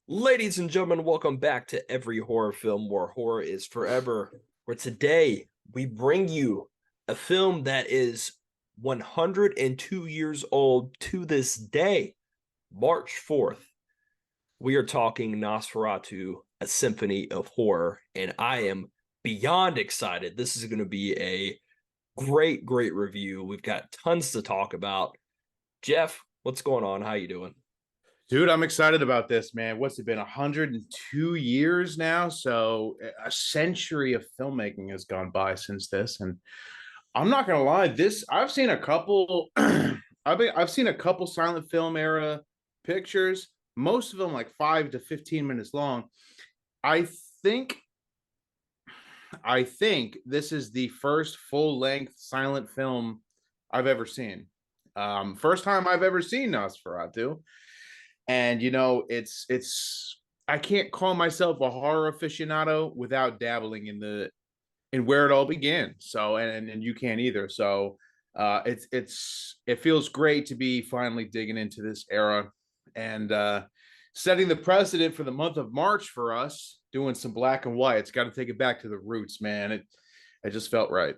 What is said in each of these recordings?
Ladies and gentlemen, welcome back to Every Horror Film Where Horror is Forever. Where today we bring you a film that is 102 years old to this day, March 4th. We are talking Nosferatu, a symphony of horror, and I am beyond excited. This is going to be a great review. We've got tons to talk about. Jeff, what's going on? How you doing? Dude, I'm excited about this, man. What's it been? 102 years now. So a century of filmmaking has gone by since this. And I'm not gonna lie, this I've seen a couple I've seen a couple silent film era pictures, most of them like 5 to 15 minutes long. I think I think this is the first full-length silent film I've ever seen. First time I've ever seen Nosferatu. And it's I can't call myself a horror aficionado without dabbling in where it all began. So and you can't either. So it feels great to be finally digging into this era and setting the precedent for the month of March for us, doing some black and white. It's got to take it back to the roots, man. It just felt right.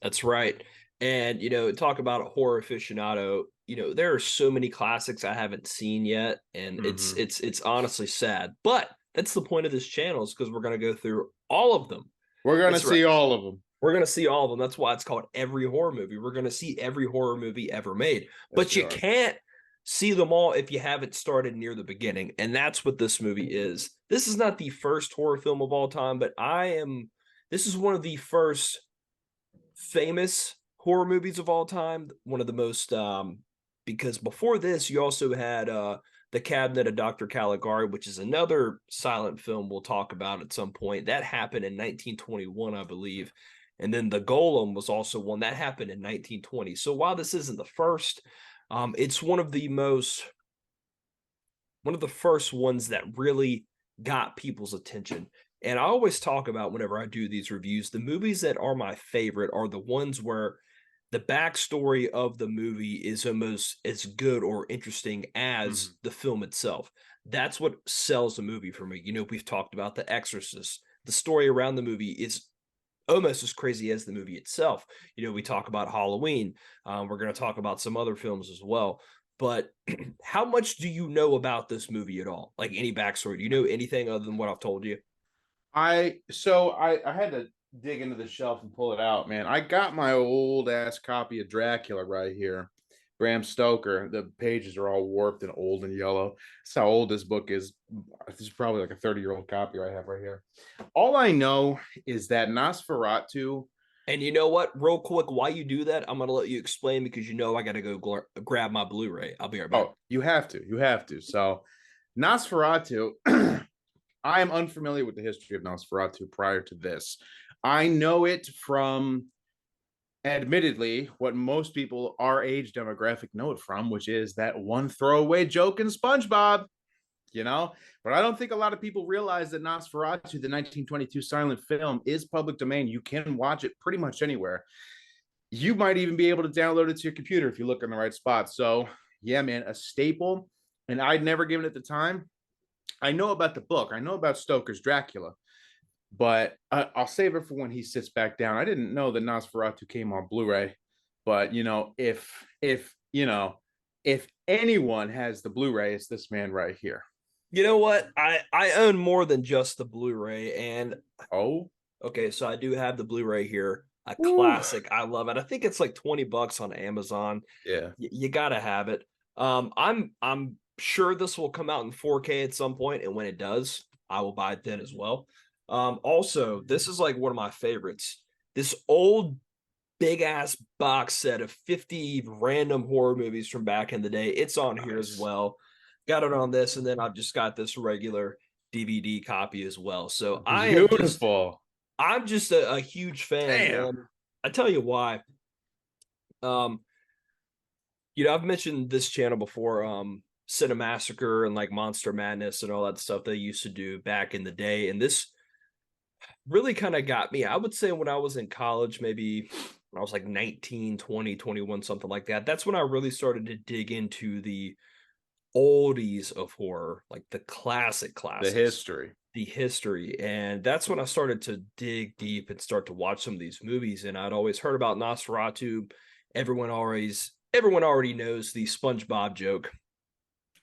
That's right. And talk about a horror aficionado. There are so many classics I haven't seen yet, and it's Mm-hmm. it's it's honestly sad. But that's the point of this channel is because we're gonna go through all of them. We're gonna That's right. see all of them. We're gonna see all of them. That's why it's called every horror movie. We're gonna see every horror movie ever made. Yes, But we you are. can't see them all if you haven't started near the beginning. And that's what this movie is. This is not the first horror film of all time, but this is one of the first famous horror movies of all time. One of the most because before this, you also had The Cabinet of Dr. Caligari, which is another silent film we'll talk about at some point. That happened in 1921, I believe. And then The Golem was also one that happened in 1920. So while this isn't the first, it's one of the first ones that really got people's attention. And I always talk about whenever I do these reviews, the movies that are my favorite are the ones where the backstory of the movie is almost as good or interesting as Mm-hmm. the film itself. That's what sells the movie for me. We've talked about The Exorcist. The story around the movie is almost as crazy as the movie itself. We talk about Halloween. We're going to talk about some other films as well. But how much do you know about this movie at all? Like any backstory? Do you know anything other than what I've told you? I had to dig into the shelf and pull it out, man. I got my old ass copy of Dracula right here. Bram Stoker. The pages are all warped and old and yellow. That's how old this book is. This is probably like a 30-year-old copy I have right here. All I know is that Nosferatu. And you know what? Real quick, while you do that, I'm going to let you explain because I got to go grab my Blu-ray. I'll be right back. Oh, you have to. You have to. So Nosferatu, I am unfamiliar with the history of Nosferatu prior to this. I know it from, admittedly, what most people our age demographic know it from, which is that one throwaway joke in SpongeBob, you know? But I don't think a lot of people realize that Nosferatu, the 1922 silent film, is public domain. You can watch it pretty much anywhere. You might even be able to download it to your computer if you look in the right spot. So, yeah, man, a staple. And I'd never given it the time. I know about the book. I know about Stoker's Dracula, but I'll save it for when he sits back down. I didn't know that Nosferatu came on Blu-ray, but if anyone has the Blu-ray, it's this man right here. You know what? I own more than just the Blu-ray, and Oh, okay, so I do have the Blu-ray here. A woo. classic. I love it. I think it's like 20 bucks on Amazon. Yeah. You gotta have it. I'm sure this will come out in 4K at some point, and when it does, I will buy it then as well. Also, this is like one of my favorites. This old big ass box set of 50 random horror movies from back in the day. It's on here as Nice. well. Got it on this, and then I've just got this regular DVD copy as well. So Beautiful. I'm just a huge fan, Damn. and I tell you why. Um, I've mentioned this channel before, Cinemassacre and like Monster Madness and all that stuff they used to do back in the day. And this really kind of got me. I would say when I was in college, maybe when I was like 19, 20, 21, something like that. That's when I really started to dig into the oldies of horror, like the classic The classics, history. the history. And that's when I started to dig deep and start to watch some of these movies. And I'd always heard about Nosferatu. Everyone already knows the SpongeBob joke.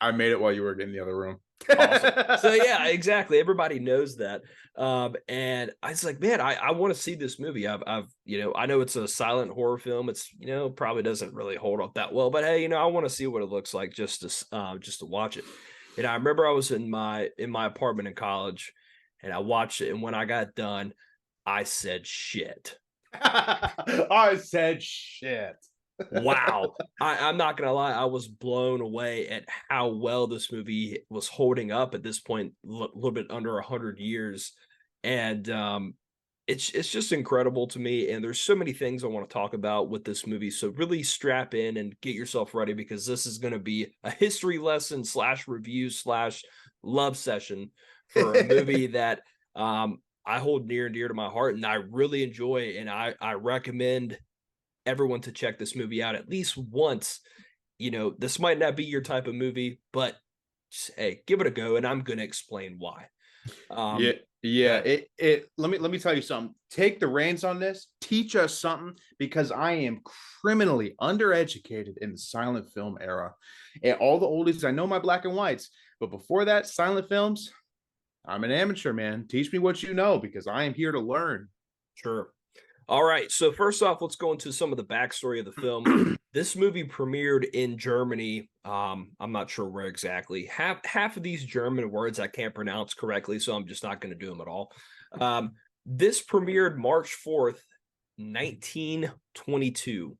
I made it while you were in the other room. Awesome. So yeah, exactly. Everybody knows that. And I was like, man, I want to see this movie. I know it's a silent horror film. It's, probably doesn't really hold up that well, but hey, I want to see what it looks like just to watch it. And I remember I was in my apartment in college and I watched it. And when I got done, I said, shit. I said shit. Wow. I'm not gonna lie, I was blown away at how well this movie was holding up at this point, little bit under 100 years. And it's just incredible to me. And there's so many things I want to talk about with this movie. So really strap in and get yourself ready because this is gonna be a history lesson slash review slash love session for a movie that I hold near and dear to my heart and I really enjoy. And I recommend everyone to check this movie out at least once. This might not be your type of movie, but hey, give it a go, and I'm gonna explain why. Yeah, Um, yeah. Good. It let me tell you something. Take the reins on this. Teach us something because I am criminally undereducated in the silent film era. And all the oldies, I know my black and whites, but before that, silent films, I'm an amateur, man. Teach me what you know because I am here to learn. Sure. All right. So first off, let's go into some of the backstory of the film. This movie premiered in Germany. I'm not sure where exactly. Half of these German words I can't pronounce correctly, so I'm just not going to do them at all. Um, this premiered March 4th, 1922,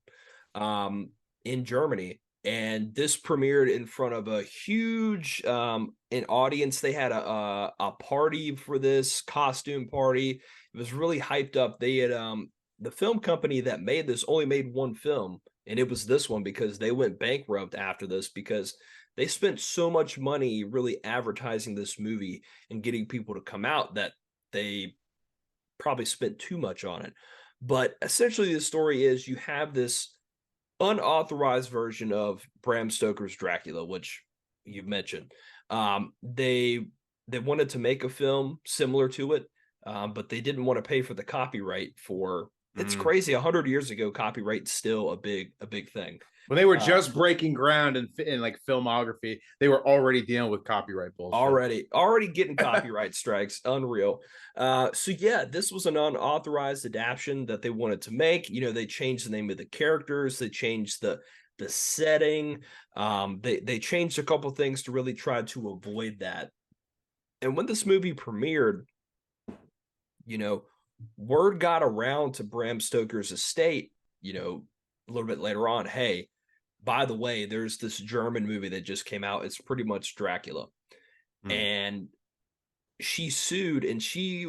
in Germany. And this premiered in front of a huge an audience. They had a party for this costume party. It was really hyped up. They had the film company that made this only made one film, and it was this one because they went bankrupt after this because they spent so much money really advertising this movie and getting people to come out that they probably spent too much on it. But essentially, the story is you have this unauthorized version of Bram Stoker's Dracula, which you've mentioned. They wanted to make a film similar to it, but they didn't want to pay for the copyright for. It's Mm. crazy. 100 years ago, copyright's still a big thing. When they were Uh, just breaking ground in like filmography, they were already dealing with copyright bullshit. already getting copyright strikes, unreal. So yeah, this was an unauthorized adaptation that they wanted to make. They changed the name of the characters, they changed the setting, they changed a couple things to really try to avoid that. And when this movie premiered, you know word got around to Bram Stoker's estate, a little bit later on, hey, by the way, there's this German movie that just came out, it's pretty much Dracula. Mm. And she sued and she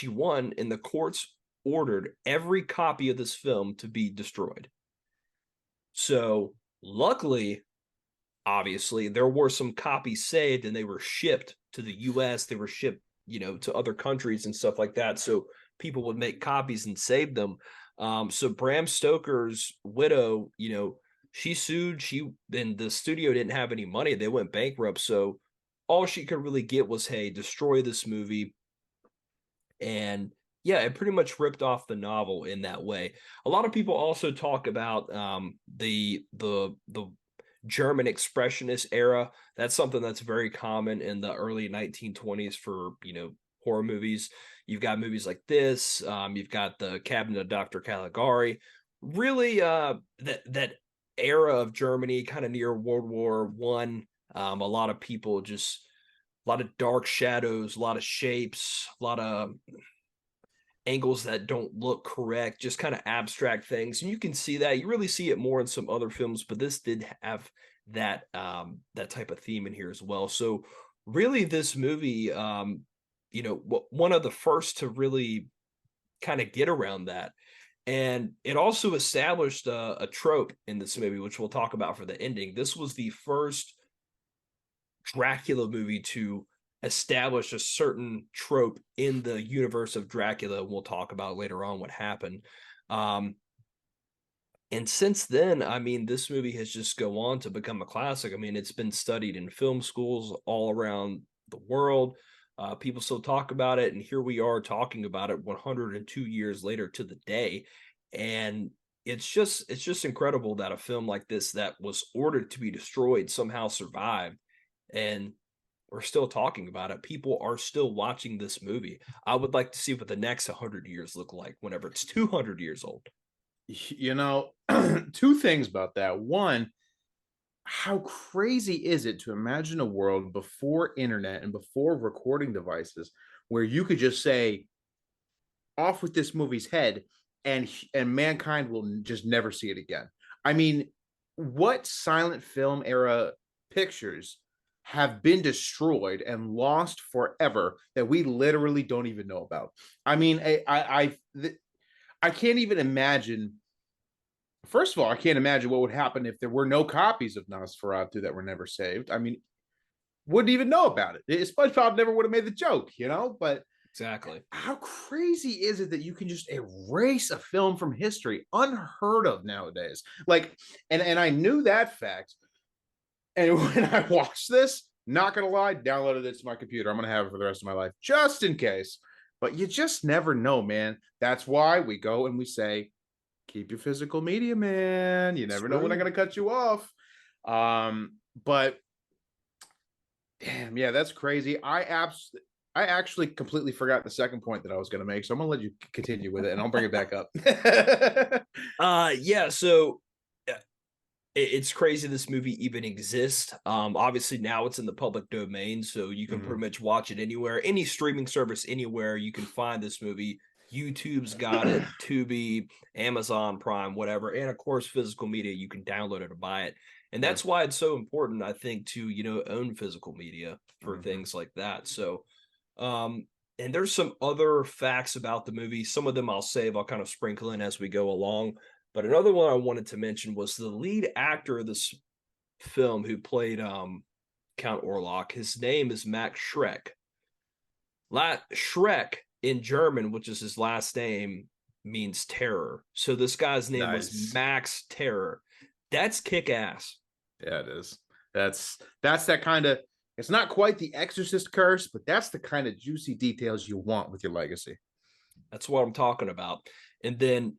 won, and the courts ordered every copy of this film to be destroyed. So luckily, obviously, there were some copies saved and they were shipped to the US, they were shipped, to other countries and stuff like that, so people would make copies and save them. So Bram Stoker's widow, she sued, she then the studio didn't have any money, they went bankrupt, so all she could really get was, hey, destroy this movie. And yeah, it pretty much ripped off the novel in that way. A lot of people also talk about the German expressionist era. That's something that's very common in the early 1920s for horror movies. You've got movies like this. You've got the Cabinet of Dr. Caligari. Really, that era of Germany, kind of near World War I. A lot of people just a lot of dark shadows, a lot of shapes, a lot of angles that don't look correct, just kind of abstract things. And you can see that. You really see it more in some other films, but this did have that type of theme in here as well. So really this movie, one of the first to really kind of get around that. And it also established a trope in this movie, which we'll talk about for the ending. This was the first Dracula movie to establish a certain trope in the universe of Dracula. We'll talk about later on what happened. Um, And since then, I mean, this movie has just go on to become a classic. I mean, it's been studied in film schools all around the world. People still talk about it, and here we are talking about it 102 years later to the day. And it's just incredible that a film like this that was ordered to be destroyed somehow survived, and we're still talking about it. People are still watching this movie. I would like to see what the next 100 years look like whenever it's 200 years old. You know, two things about that. One, how crazy is it to imagine a world before internet and before recording devices where you could just say, off with this movie's head, and mankind will just never see it again. I mean, what silent film era pictures have been destroyed and lost forever that we literally don't even know about? I mean, I can't even imagine. First of all, I can't imagine what would happen if there were no copies of Nosferatu that were never saved. I mean, wouldn't even know about it. SpongeBob never would have made the joke, you know. But Exactly. how crazy is it that you can just erase a film from history? Unheard of nowadays. Like, and I knew that fact. And when I watched this, not gonna lie, downloaded it to my computer. I'm gonna have it for the rest of my life, just in case. But you just never know, man. That's why we go and we say, keep your physical media, man. You never know when I'm True. gonna cut you off. But damn, yeah, that's crazy. I actually completely forgot the second point that I was going to make, so I'm going to let you continue with it, and I'll bring it back up. Yeah, so it's crazy this movie even exists. Obviously now it's in the public domain, so you can pretty Mhm. much watch it anywhere, any streaming service, anywhere you can find this movie. YouTube's got it, Tubi, Amazon Prime, whatever, and of course physical media. You can download it or buy it, and Yeah. that's why it's so important, I think, to own physical media for Mhm. things like that. So, um, and there's some other facts about the movie. Some of them I'll save. I'll kind of sprinkle in as we go along. But another one I wanted to mention was the lead actor of this film who played Count Orlok. His name is Max Schreck. Schreck in German, which is his last name, means terror. So this guy's name was Nice. Max Terror. That's kick ass. Yeah, it is. That's that kind of. It's not quite the Exorcist curse, but that's the kind of juicy details you want with your legacy. That's what I'm talking about. And then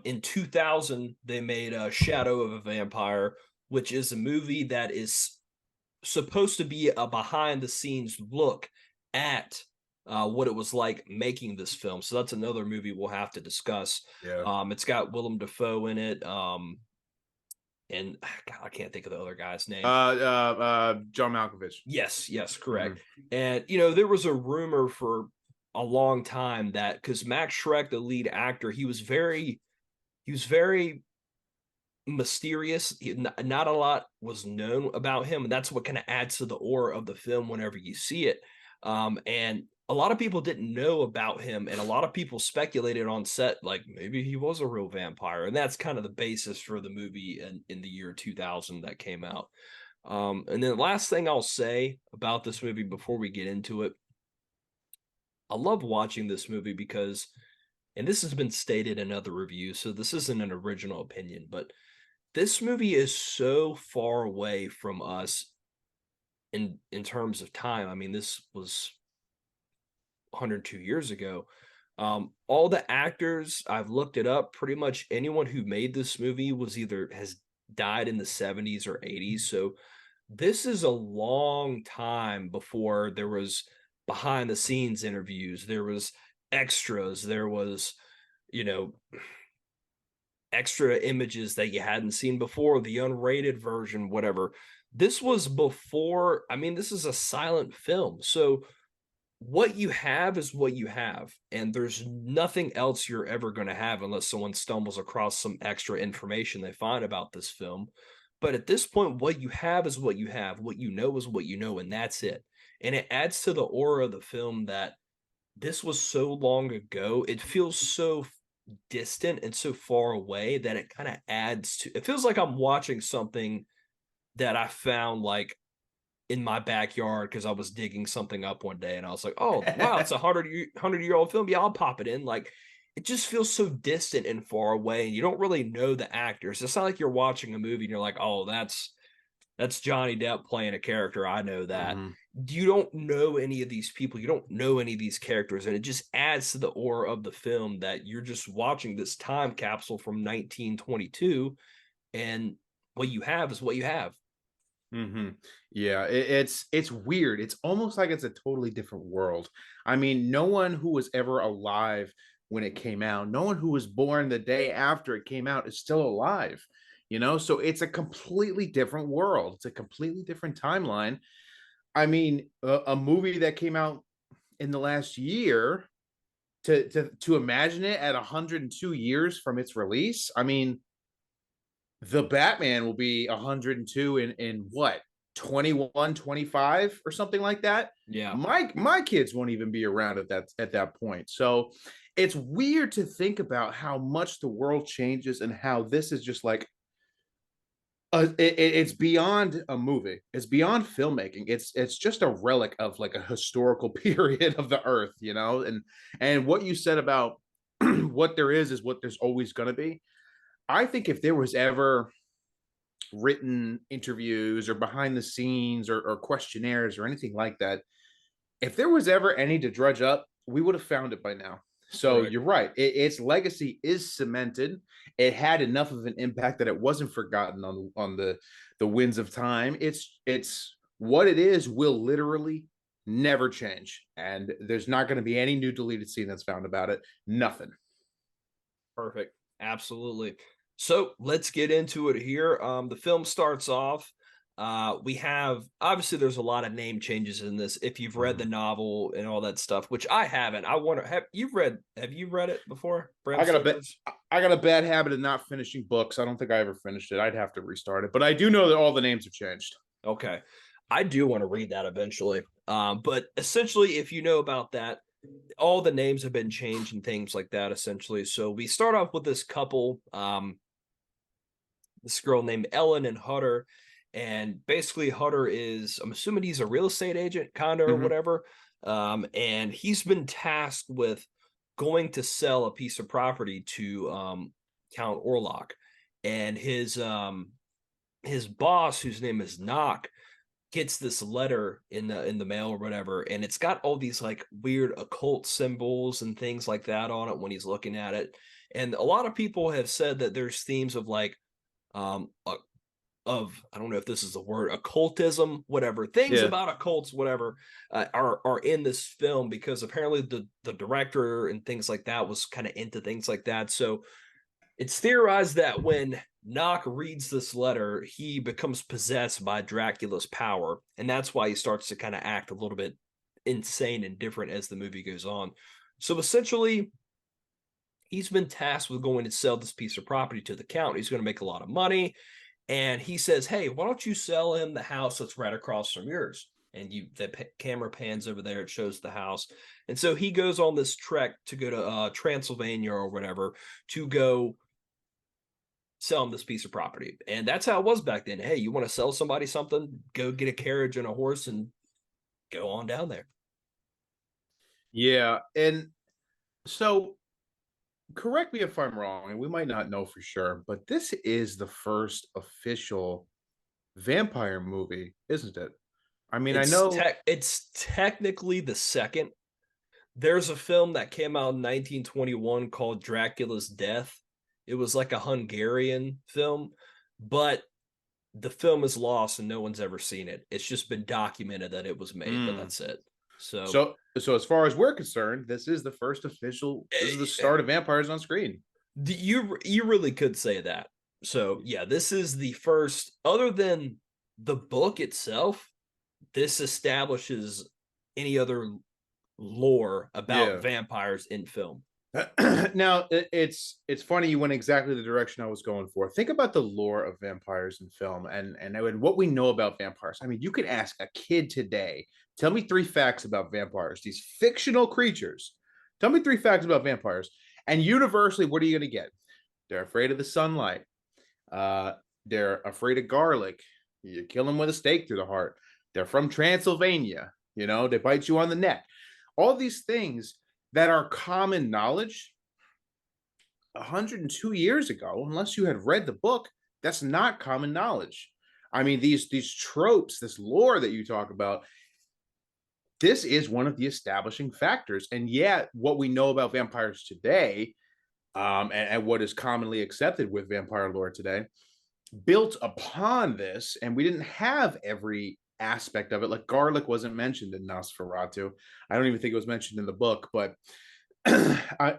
in 2000, they made Shadow of a Vampire, which is a movie that is supposed to be a behind the scenes look at what it was like making this film. So that's another movie we'll have to discuss. Yeah. It's got Willem Dafoe in it. And God, I can't think of the other guy's name. John Malkovich. Yes, yes, correct. Mhm. And there was a rumor for a long time that because Max Schreck, the lead actor, he was very mysterious. Not a lot was known about him, and that's what kind of adds to the aura of the film whenever you see it. And a lot of people didn't know about him, and a lot of people speculated on set like maybe he was a real vampire, and that's kind of the basis for the movie in the year 2000 that came out. And then the last thing I'll say about this movie before we get into it, I love watching this movie because, and this has been stated in other reviews, so this isn't an original opinion, but this movie is so far away from us in terms of time. I mean, this was 102 years ago. All the actors, I've looked it up, pretty much anyone who made this movie was either has died in the 70s or 80s. So this is a long time before there was behind the scenes interviews, there was extras, there was, you know, extra images that you hadn't seen before, the unrated version, whatever. This was before, I mean, this is a silent film. So what you have is what you have, and there's nothing else you're ever going to have unless someone stumbles across some extra information they find about this film. But at this point, what you have is what you have. What you know is what you know, and that's it. And it adds to the aura of the film that this was so long ago. It feels so distant and so far away that it kind of adds to it feels like I'm watching something that I found like in my backyard because I was digging something up one day and I was like, oh wow, it's a 100-year old film. Yeah, I'll pop it in. Like it just feels so distant and far away, and you don't really know the actors. It's not like you're watching a movie and you're like, oh, that's Johnny Depp playing a character. I know that. Mhm. You don't know any of these people. You don't know any of these characters. And it just adds to the aura of the film that you're just watching this time capsule from 1922. And what you have is what you have. Hmm. Yeah, it's weird. It's almost like it's a totally different world. I mean, no one who was ever alive when it came out, no one who was born the day after it came out is still alive. So it's a completely different world. It's a completely different timeline. I mean, a movie that came out in the last year to imagine it at 102 years from its release. I mean, the Batman will be 102 in what, 21, 25 or something like that. Yeah. My kids won't even be around at that point. So it's weird to think about how much the world changes and how this is just like it's beyond a movie. It's beyond filmmaking. It's just a relic of like a historical period of the earth, and what you said about what there is what there's always going to be. I think if there was ever written interviews or behind the scenes or questionnaires or anything like that, if there was ever any to dredge up, we would have found it by now. So Correct. you're right. Its legacy is cemented. It had enough of an impact that it wasn't forgotten on the winds of time. It's what it is will literally never change, and there's not going to be any new deleted scene that's found about it. Nothing. Perfect. Absolutely. So let's get into it here. The film starts off. We have obviously there's a lot of name changes in this. If you've read the Mhm. novel and all that stuff, which I haven't, I wonder have you read it before, Bram I got a bit. Stoker's? I got a bad habit of not finishing books. I don't think I ever finished it. I'd have to restart it, but I do know that all the names have changed. Okay. I do want to read that eventually. But essentially, if you know about that, all the names have been changed and things like that, essentially. So we start off with this couple. This girl named Ellen and Hutter. And basically, Hutter is, I'm assuming he's a real estate agent, kind of, or Mhm. whatever. And he's been tasked with going to sell a piece of property to Count Orlok. And his boss, whose name is Knock, gets this letter in the mail or whatever, and it's got all these like weird occult symbols and things like that on it when he's looking at it. And a lot of people have said that there's themes of like um uh, of I don't know if this is the word occultism, whatever things Yeah. about occults, whatever, are in this film because apparently the director and things like that was kind of into things like that. So it's theorized that when Knock reads this letter, he becomes possessed by Dracula's power, and that's why he starts to kind of act a little bit insane and different as the movie goes on. So essentially, he's been tasked with going to sell this piece of property to the count. He's going to make a lot of money, and he says, "Hey, why don't you sell him the house that's right across from yours?" And the camera pans over there; it shows the house, and so he goes on this trek to go to Transylvania or whatever to go sell them this piece of property. And that's how it was back then. Hey, you want to sell somebody something? Go get a carriage and a horse and go on down there. Yeah. And so correct me if I'm wrong, and we might not know for sure, but this is the first official vampire movie, isn't it? I mean, I know. It's technically the second. There's a film that came out in 1921 called Dracula's Death. It was like a Hungarian film, but the film is lost and no one's ever seen it. It's just been documented that it was made, but Mm. that's it. So So as far as we're concerned, this is the first official. This is the eh, start of vampires on screen. you really could say that. So yeah, this is the first, other than the book itself, this establishes any other lore about Yeah. vampires in film. Now it's funny you went exactly the direction I was going for. Think about the lore of vampires in film and what we know about vampires. I mean, you could ask a kid today, tell me three facts about vampires, these fictional creatures. Tell me three facts about vampires. And universally, what are you going to get? They're afraid of the sunlight. Uh, they're afraid of garlic. You kill them with a stake through the heart. They're from Transylvania. They bite you on the neck. All these things that are common knowledge, 102 years ago, unless you had read the book, that's not common knowledge. I mean, these tropes, this lore that you talk about, this is one of the establishing factors. And yet, what we know about vampires today, and what is commonly accepted with vampire lore today, built upon this, and we didn't have every aspect of it. Like garlic wasn't mentioned in Nosferatu. I don't even think it was mentioned in the book, but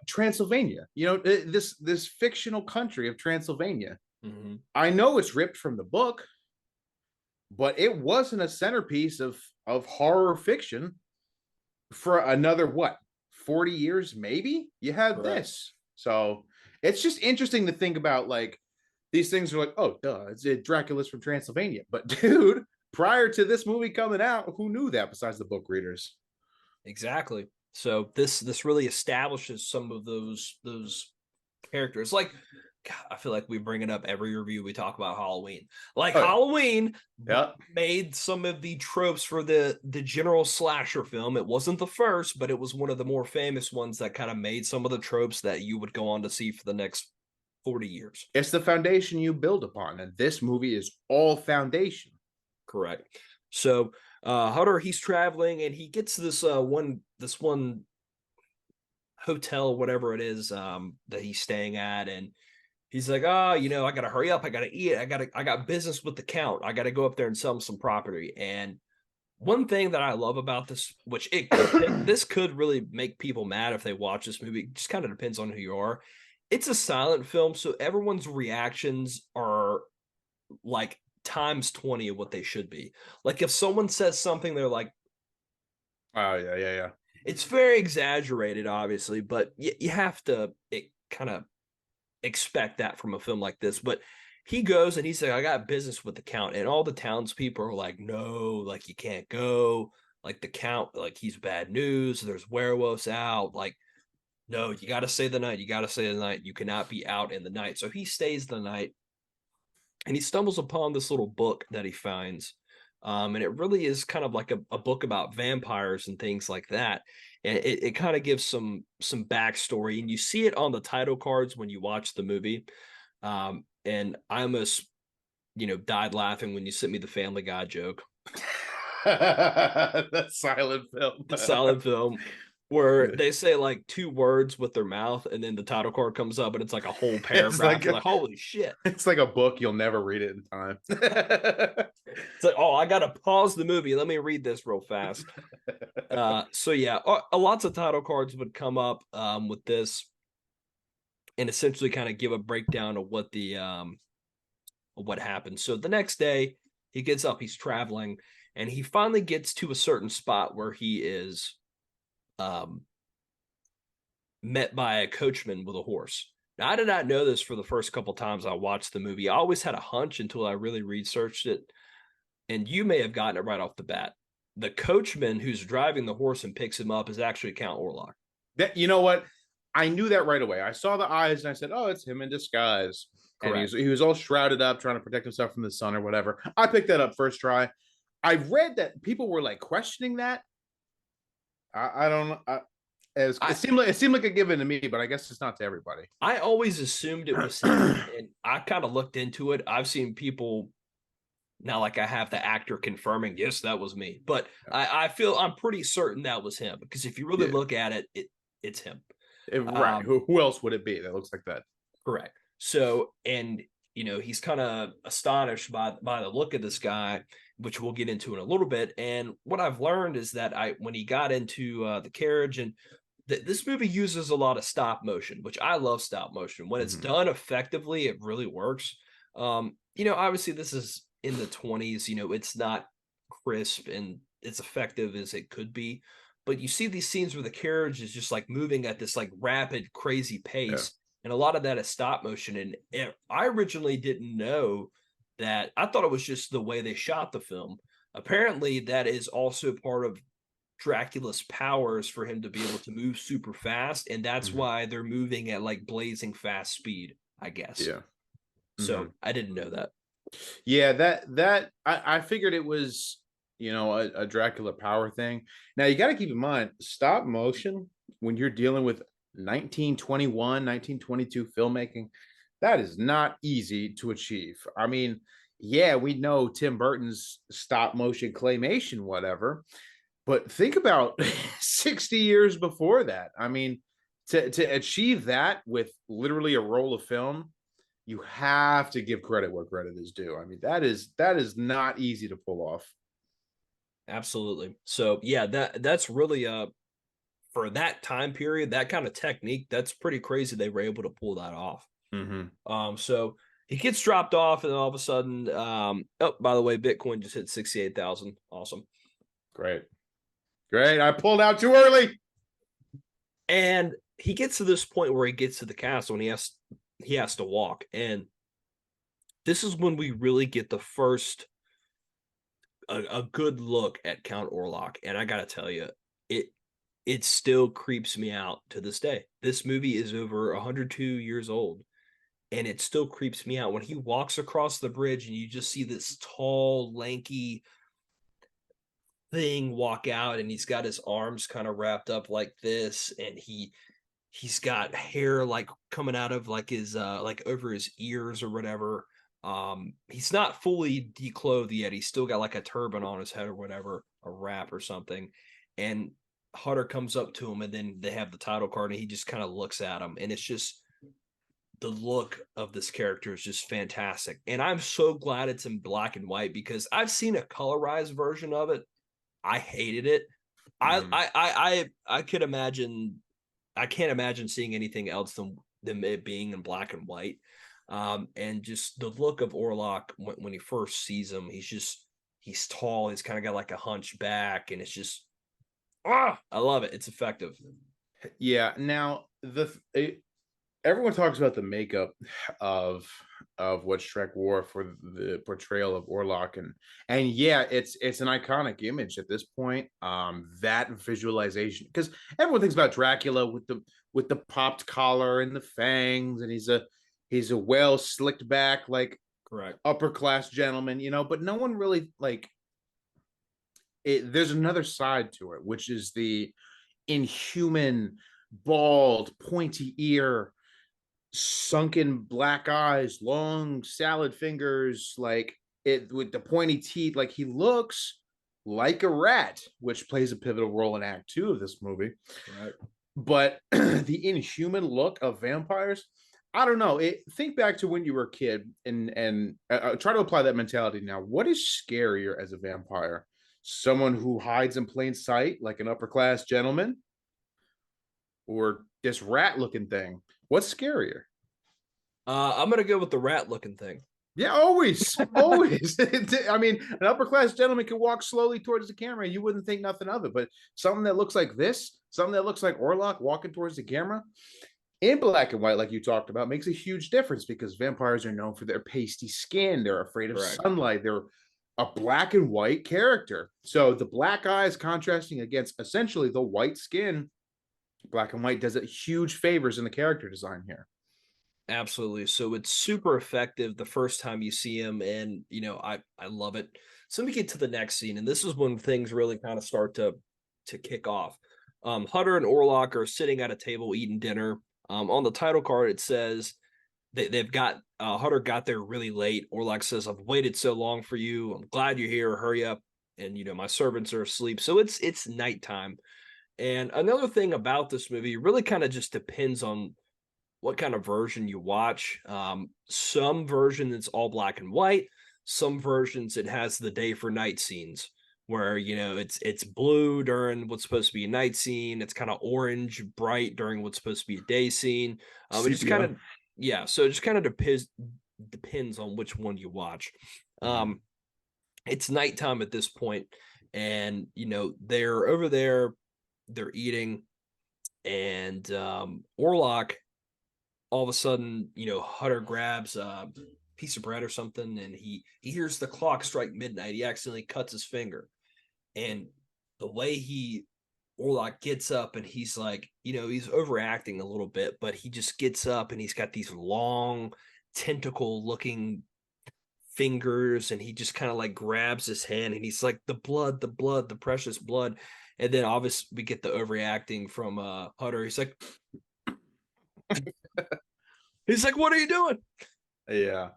Transylvania, this fictional country of Transylvania. Mm-hmm. I know it's ripped from the book, but it wasn't a centerpiece of horror fiction for another what 40 years maybe. You had Correct. this, so it's just interesting to think about. Like these things are like, oh duh, it's Dracula's from Transylvania, but dude, prior to this movie coming out, who knew that besides the book readers? Exactly. So this really establishes some of those characters. Like, God, I feel like we bring it up every review we talk about Halloween. Like Oh, Halloween yeah. made some of the tropes for the general slasher film. It wasn't the first, but it was one of the more famous ones that kind of made some of the tropes that you would go on to see for the next 40 years. It's the foundation you build upon, and this movie is all foundation. Correct. So Hutter, he's traveling and he gets this one hotel, whatever it is, that he's staying at, and he's like, oh, I gotta hurry up, I gotta eat, I got business with the count, I gotta go up there and sell him some property. And one thing that I love about this, which this could really make people mad if they watch this movie, it just kind of depends on who you are. It's a silent film, so everyone's reactions are like times 20 of what they should be. Like if someone says something, they're like, Oh yeah. it's very exaggerated, obviously, but you have to kind of expect that from a film like this. But he goes and he's like, I got business with the count. And all the townspeople are like, no, like you can't go. Like the count, like he's bad news. There's werewolves out. Like, no, you got to stay the night. You got to stay the night. You cannot be out in the night. So he stays the night and he stumbles upon this little book that he finds. And it really is kind of like a book about vampires and things like that. And it kind of gives some backstory, and you see it on the title cards when you watch the movie. And I almost, died laughing when you sent me the Family Guy joke. The silent film. The silent film where they say like two words with their mouth, and then the title card comes up, and it's like a whole paragraph. You're like, holy shit! It's like a book, you'll never read it in time. It's like, oh, I gotta pause the movie. Let me read this real fast. So yeah, lots of title cards would come up with this, and essentially kind of give a breakdown of what happened. So the next day, he gets up, he's traveling, and he finally gets to a certain spot where he is met by a coachman with a horse. Now, I did not know this for the first couple times I watched the movie. I always had a hunch until I really researched it, and you may have gotten it right off the bat. The coachman who's driving the horse and picks him up is actually Count Orlok. You know what? I knew that right away. I saw the eyes and I said, oh, it's him in disguise. Correct. And he was all shrouded up, trying to protect himself from the sun or whatever. I picked that up first try. I read that people were like questioning that. I don't know. It seemed like a given to me, but I guess it's not to everybody. I always assumed it was him, and I kind of looked into it. I've seen people now, like I have the actor confirming, yes, that was me. But I feel I'm pretty certain that was him, because if you really look at it, it's him. Right. Who else would it be that looks like that? Correct. So, and he's kind of astonished by the look of this guy, which we'll get into in a little bit. And what I've learned is that when he got into the carriage, and this movie uses a lot of stop motion, which I love stop motion. When it's done effectively, it really works. Obviously this is in the 20s, it's not crisp and it's effective as it could be. But you see these scenes where the carriage is just like moving at this like rapid, crazy pace. Yeah. And a lot of that is stop motion. And I originally didn't know that. I thought it was just the way they shot the film. Apparently, that is also part of Dracula's powers for him to be able to move super fast. And that's why they're moving at like blazing fast speed, I guess. Yeah. So I didn't know that. Yeah, that I figured it was, a Dracula power thing. Now you got to keep in mind, stop motion when you're dealing with 1921, 1922 filmmaking. That is not easy to achieve. I mean, yeah, we know Tim Burton's stop motion claymation, whatever, but think about 60 years before that. I mean, to achieve that with literally a roll of film, you have to give credit where credit is due. I mean, that is not easy to pull off. Absolutely. So yeah, that's really for that time period, that kind of technique, that's pretty crazy they were able to pull that off. Mm-hmm. So he gets dropped off, and then all of a sudden, oh, by the way, Bitcoin just hit 68,000. Awesome. Great. Great. I pulled out too early. And he gets to this point where he gets to the castle and he has to walk. And this is when we really get the first a good look at Count Orlok. And I gotta tell you, it it still creeps me out to this day. This movie is over 102 years old, and it still creeps me out when he walks across the bridge and you just see this tall, lanky thing walk out, and he's got his arms kind of wrapped up like this, and he's got hair like coming out of like his like over his ears or whatever. He's not fully declothed yet. He's still got like a turban on his head or whatever, a wrap or something. And Hutter comes up to him, and then they have the title card, and he just kind of looks at him, and it's just the look of this character is just fantastic. And I'm so glad it's in black and white because I've seen a colorized version of it. I hated it. Mhm. I could imagine. I can't imagine seeing anything else than it being in black and white. And just the look of Orlok when he first sees him, he's tall. He's kind of got like a hunchback, and it's just I love it. It's effective. Yeah. Now everyone talks about the makeup of what Shrek wore for the portrayal of Orlok, and yeah, it's an iconic image at this point. That visualization, because everyone thinks about Dracula with the popped collar and the fangs, and he's a well slicked back like Correct. upper class gentleman, but no one really like it. There's another side to it, which is the inhuman, bald, pointy ear, sunken black eyes, long salad fingers, like it with the pointy teeth. Like he looks like a rat, which plays a pivotal role in Act Two of this movie. Right. But the inhuman look of vampires, I don't know. Think back to when you were a kid and try to apply that mentality now. What is scarier as a vampire? Someone who hides in plain sight, like an upper class gentleman, or this rat looking thing? What's scarier? I'm gonna go with the rat looking thing. Yeah, always, always. I mean, an upper class gentleman can walk slowly towards the camera, and you wouldn't think nothing of it. But something that looks like this, something that looks like Orlok walking towards the camera in black and white, like you talked about, makes a huge difference because vampires are known for their pasty skin. They're afraid of Correct. sunlight. They're a black and white character. So the black eyes contrasting against essentially the white skin, black and white does it huge favors in the character design here. Absolutely. So it's super effective the first time you see him, and I love it. So let me get to the next scene, and this is when things really kind of start to kick off. Hutter and Orlok are sitting at a table eating dinner. On the title card, it says they've got Hutter got there really late. Orlok says, "I've waited so long for you. I'm glad you're here. Hurry up." And my servants are asleep, so it's nighttime. And another thing about this movie really kind of just depends on what kind of version you watch. Some version it's all black and white. Some versions it has the day for night scenes where it's blue during what's supposed to be a night scene. It's kind of orange bright during what's supposed to be a day scene. It just kind Sepia. of yeah. So it just kind of depends on which one you watch. Mm-hmm. Um, it's nighttime at this point, and they're over there. They're eating, and Orlok all of a sudden, Hutter grabs a piece of bread or something, and he hears the clock strike midnight. He accidentally cuts his finger, and the way Orlok gets up, and he's like, he's overacting a little bit, but he just gets up, and he's got these long tentacle looking fingers, and he just kind of like grabs his hand, and he's like, the blood, the precious blood. And then obviously we get the overreacting from Hutter. He's like, He's like, "What are you doing?" Yeah.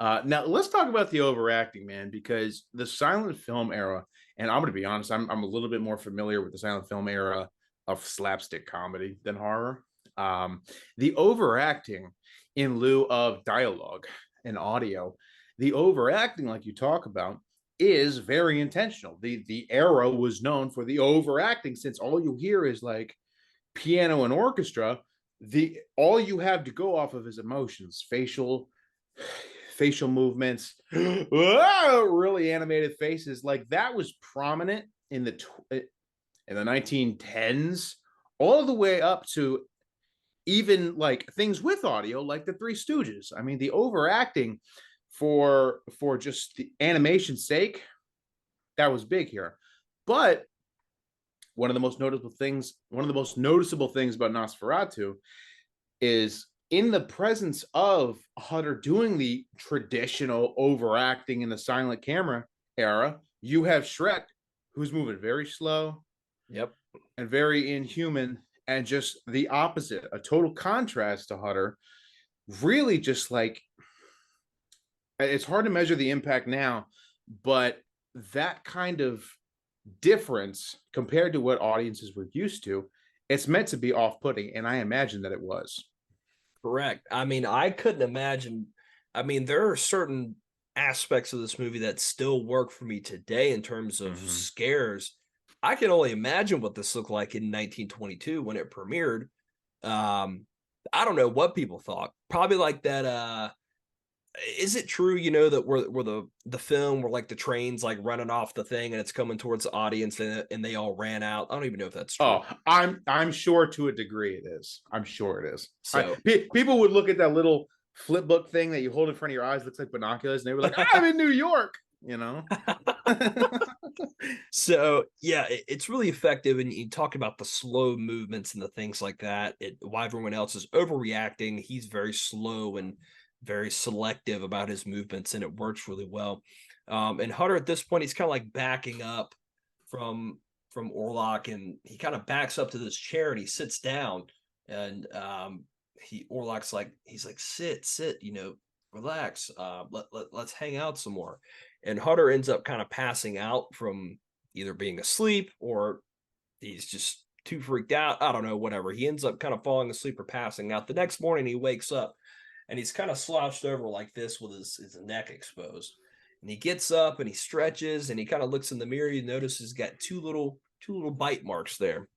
Now let's talk about the overacting, man, because the silent film era, and I'm going to be honest, I'm a little bit more familiar with the silent film era of slapstick comedy than horror. Um, the overacting in lieu of dialogue and audio, the overacting, like you talk about, is very intentional. The era was known for the overacting, since all you hear is like piano and orchestra. The all you have to go off of is emotions, facial movements, really animated faces. Like that was prominent in the 1910s, all the way up to even like things with audio, like the Three Stooges. I mean, the overacting for just the animation's sake, that was big here. But one of the most noticeable things about Nosferatu is in the presence of Hutter doing the traditional overacting in the silent camera era, you have Shrek, who's moving very slow Yep. and very inhuman, and just the opposite, a total contrast to Hutter. Really, just like it's hard to measure the impact now, but that kind of difference compared to what audiences were used to, it's meant to be off-putting, and I imagine that it was. Correct. I mean, I couldn't imagine. I mean, there are certain aspects of this movie that still work for me today in terms of Mm-hmm. scares. I can only imagine what this looked like in 1922 when it premiered. Um, I don't know what people thought. Probably like that. Is it true, that where the film where like the trains like running off the thing and it's coming towards the audience and they all ran out? I don't even know if that's true. Oh, I'm sure to a degree it is. I'm sure it is. So People would look at that little flip book thing that you hold in front of your eyes, looks like binoculars, and they were like, "I'm in New York," you know. So yeah, it's really effective, and you talk about the slow movements and the things like that. Why everyone else is overreacting, he's very slow and very selective about his movements, and it works really well. And Hutter at this point, he's kind of like backing up from from Orlok, and he kind of backs up to this chair and he sits down, and Orlok's like he's like sit, relax, let's hang out some more. And Hutter ends up kind of passing out from either being asleep or he's just too freaked out. I don't know, whatever. He ends up kind of falling asleep or passing out. The next morning, he wakes up and he's kind of slouched over like this with his neck exposed. And he gets up and he stretches and he kind of looks in the mirror. You notice he's got two little bite marks there.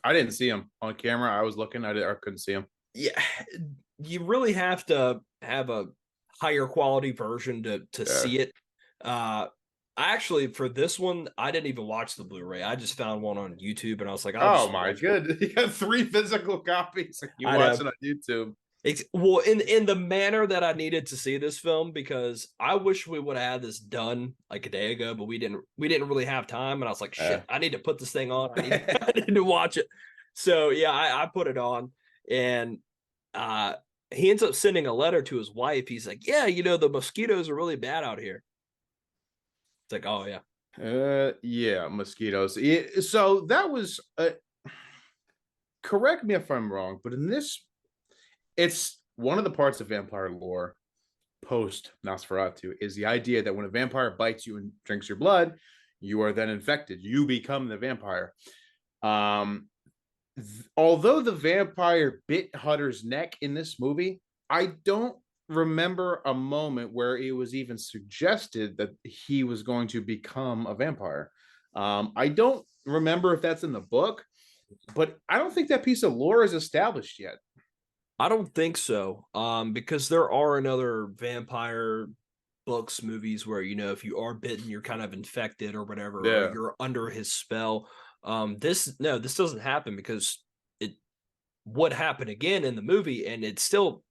I didn't see him on camera. I was looking. I couldn't see him. Yeah, you really have to have a higher quality version to Yeah. see it. I actually, for this one, I didn't even watch the Blu-ray. I just found one on YouTube, and I was like, I'll Oh just my watch it. good! You got 3 physical copies. You I watch know. it on YouTube. Well, in the manner that I needed to see this film, because I wish we would have had this done like a day ago, but we didn't really have time, and I was like, shit, I need to put this thing on. I need to watch it. So yeah, I put it on, and uh, he ends up sending a letter to his wife. He's like, yeah, the mosquitoes are really bad out here. It's like, oh yeah. Yeah, mosquitoes. So that was. Correct me if I'm wrong, but in this, it's one of the parts of vampire lore post Nosferatu is the idea that when a vampire bites you and drinks your blood, you are then infected. You become the vampire. Um, Although the vampire bit Hutter's neck in this movie, I don't remember a moment where it was even suggested that he was going to become a vampire. I don't remember if that's in the book, but I don't think that piece of lore is established yet. I don't think so. Because there are another vampire books, movies where if you are bitten, you're kind of infected or whatever, or Yeah. you're under his spell. This doesn't happen because it would happen again in the movie, and it's still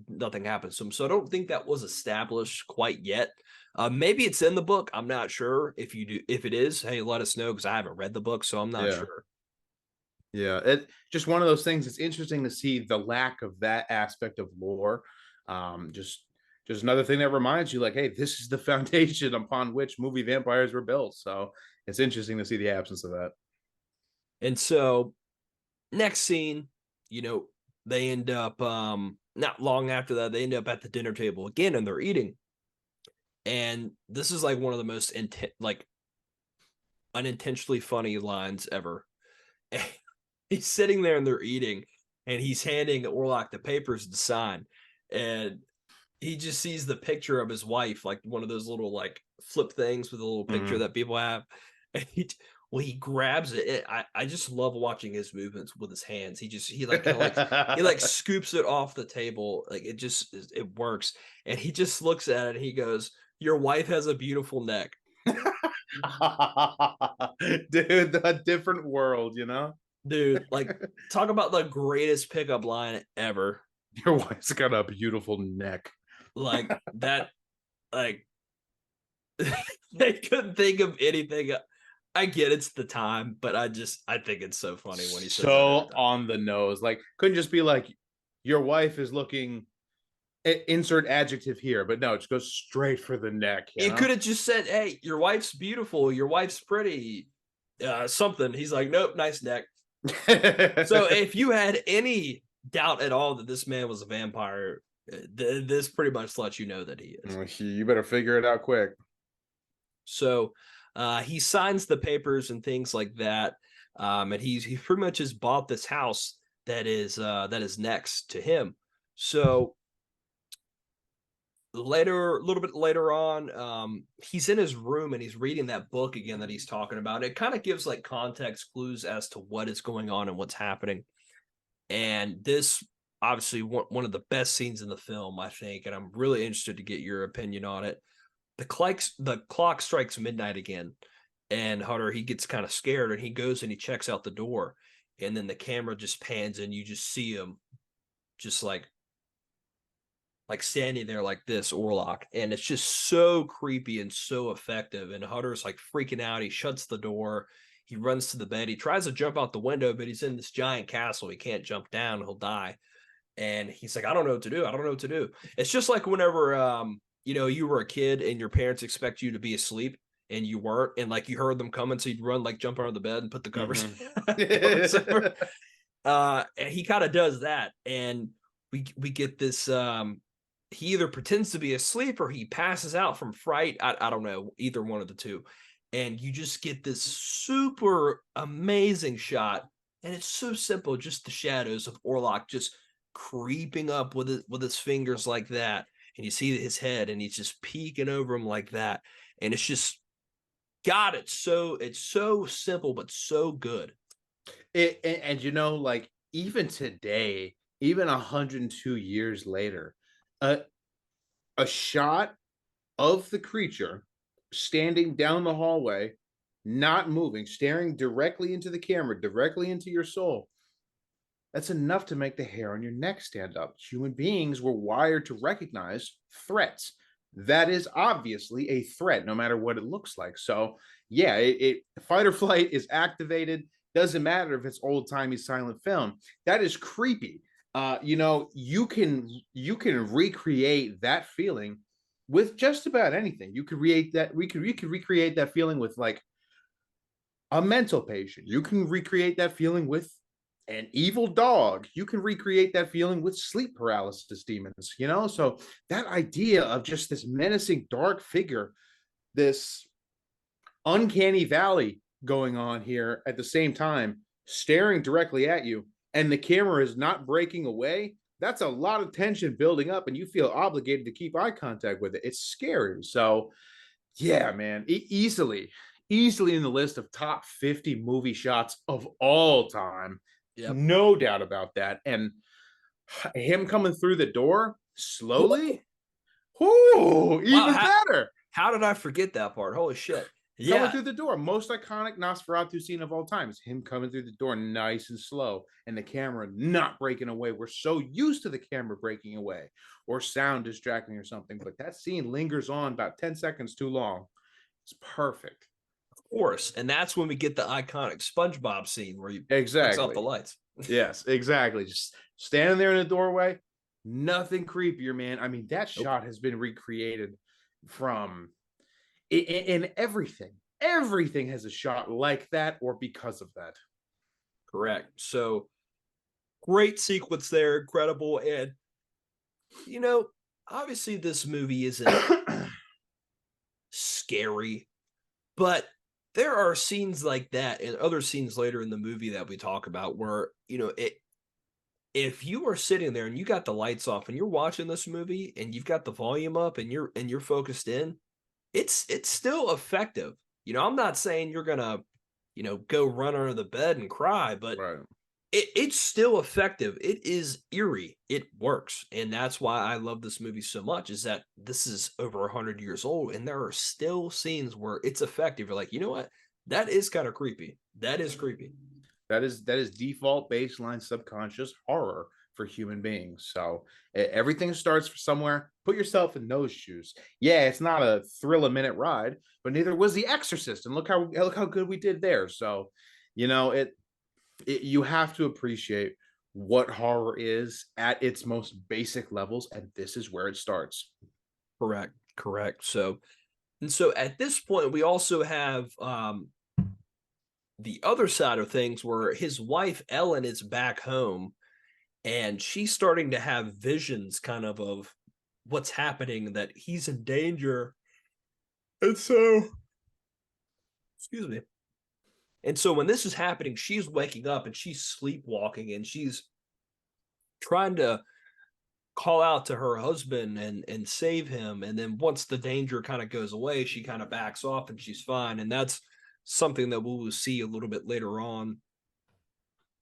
nothing happens to him. So I don't think that was established quite yet. Maybe it's in the book. I'm not sure. If it is, hey, let us know because I haven't read the book, so I'm not Yeah. sure. Yeah, it just one of those things. It's interesting to see the lack of that aspect of lore. Just another thing that reminds you, like, hey, this is the foundation upon which movie vampires were built. So it's interesting to see the absence of that. And so next scene, you know, they end up not long after that, they end up at the dinner table again and they're eating. And this is like one of the most like unintentionally funny lines ever. He's sitting there and they're eating, and he's handing Orlok the papers to sign, and he just sees the picture of his wife, like one of those little like flip things with a little picture Mhm. that people have. And he grabs it. I just love watching his movements with his hands. He like kind of like he like scoops it off the table. Like it works. And he just looks at it and he goes, "Your wife has a beautiful neck." Dude, a different world, you know? Dude, like talk about the greatest pickup line ever. Your wife's got a beautiful neck. Like that, like they couldn't think of anything. I get it's the time, but I think it's so funny when he says that every So time. on the nose. Like, couldn't just be like, your wife is looking, insert adjective here, but no, it just goes straight for the neck, you It could know? have just said, "Hey, your wife's beautiful. Your wife's pretty." Something. He's like, "Nope, nice neck." So if you had any doubt at all that this man was a vampire, this pretty much lets you know that he is. You better figure it out quick. So he signs the papers and things like that, and he pretty much has bought this house that is next to him. So later, a little bit later on, he's in his room and he's reading that book again that he's talking about. It kind of gives like context clues as to what is going on and what's happening. And this obviously one of the best scenes in the film, I think, and I'm really interested to get your opinion on it. The clock strikes midnight again, and Hutter he gets kind of scared and he goes and he checks out the door, and then the camera just pans and you just see him just like standing there like this, Orlok, and it's just so creepy and so effective. And Hutter's like freaking out. He shuts the door. He runs to the bed. He tries to jump out the window, but he's in this giant castle. He can't jump down. He'll die. And he's like, I don't know what to do. I don't know what to do. It's just like whenever you were a kid and your parents expect you to be asleep and you weren't, and like you heard them coming, so you'd run, like jump out of the bed and put the covers, Mhm. covers over. And he kind of does that, and we get this. He either pretends to be asleep or he passes out from fright. I don't know, either one of the two. And you just get this super amazing shot, and it's so simple, just the shadows of Orlok just creeping up with his fingers like that, and you see his head, and he's just peeking over him like that, and it's just God, it's so simple but so good. And you know, like, even today, even 102 years later, a a shot of the creature standing down the hallway, not moving, staring directly into the camera, directly into your soul. That's enough to make the hair on your neck stand up. Human beings were wired to recognize threats. That is obviously a threat, no matter what it looks like. So, yeah, fight or flight is activated. Doesn't matter if it's old timey silent film. That is creepy. You can recreate that feeling with just about anything. You could create that. We could recreate that feeling with like a mental patient. You can recreate that feeling with an evil dog. You can recreate that feeling with sleep paralysis demons, you know? So that idea of just this menacing dark figure, this uncanny valley going on here at the same time, staring directly at you, and the camera is not breaking away. That's a lot of tension building up, and you feel obligated to keep eye contact with it. It's scary. So, yeah, man, easily in the list of top 50 movie shots of all time. Yep. No doubt about that. And him coming through the door slowly, whoo, Wow, even better. how did I forget that part? Holy shit. Coming Yeah. through the door, most iconic Nosferatu scene of all time is him coming through the door nice and slow, and the camera not breaking away. We're so used to the camera breaking away or sound distracting or something, but that scene lingers on about 10 seconds too long. It's perfect. Course. And that's when we get the iconic SpongeBob scene where he flicks off the Exactly. lights. Yes, exactly. Just standing there in the doorway, nothing creepier, man. I mean, that Nope. shot has been recreated from in everything. Everything has a shot like that or because of that. Correct. So Great sequence there, incredible. And you know, obviously this movie isn't scary, but there are scenes like that and other scenes later in the movie that we talk about where, if you are sitting there and you got the lights off and you're watching this movie and you've got the volume up and you're focused in, it's still effective. I'm not saying you're gonna, go run under the bed and cry, but Right. it's still effective. It is eerie. It works. And that's why I love this movie so much, is that this is over 100 years old and there are still scenes where it's effective. You're like, you know what? That is kind of creepy. That is creepy. That is default baseline subconscious horror for human beings. So everything starts somewhere. Put yourself in those shoes. Yeah, it's not a thrill a minute ride, but neither was The Exorcist. And look how good we did there. So, you have to appreciate what horror is at its most basic levels, and this is where it starts. Correct. Correct. So at this point, we also have the other side of things where his wife Ellen is back home and she's starting to have visions of what's happening, that he's in danger. And so, excuse me. And so when this is happening, she's waking up and she's sleepwalking and she's trying to call out to her husband and save him. And then once the danger kind of goes away, she kind of backs off and she's fine. And that's something that we will see a little bit later on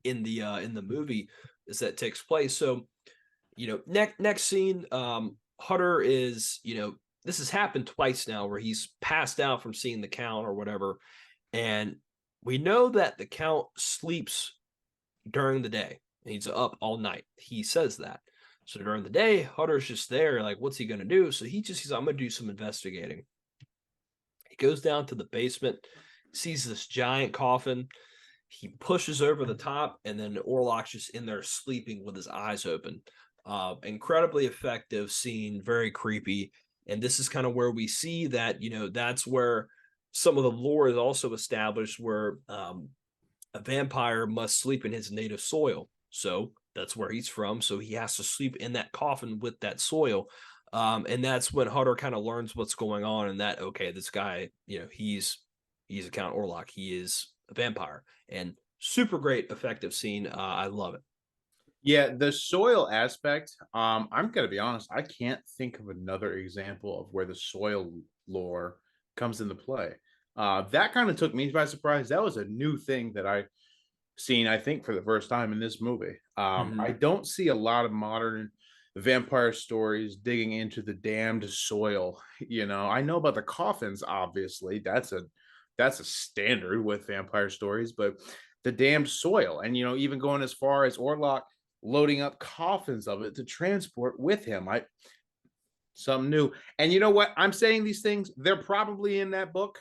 in the movie as that takes place. So, next scene, Hutter is, this has happened twice now where he's passed out from seeing the count or whatever. And we know that the count sleeps during the day. He's up all night. He says that. So during the day, Hutter's just there, like, what's he gonna do? So he's I'm gonna do some investigating. He goes down to the basement, sees this giant coffin. He pushes over the top, and then Orlok's just in there sleeping with his eyes open. Incredibly effective scene, very creepy. And this is kind of where we see that, that's where some of the lore is also established, where a vampire must sleep in his native soil. So that's where he's from. So he has to sleep in that coffin with that soil. And that's when Hutter kind of learns what's going on, and that, okay, this guy, he's a Count Orlok. He is a vampire. And super great, effective scene. I love it. Yeah, the soil aspect. I'm gonna be honest. I can't think of another example of where the soil lore comes into play. That kind of took me by surprise. That was a new thing that I seen, I think, for the first time in this movie. Mm-hmm. I don't see a lot of modern vampire stories digging into the damned soil. I know about the coffins, obviously. That's a standard with vampire stories, but the damned soil, and even going as far as Orlok loading up coffins of it to transport with him. Something new. And you know what? I'm saying these things, they're probably in that book.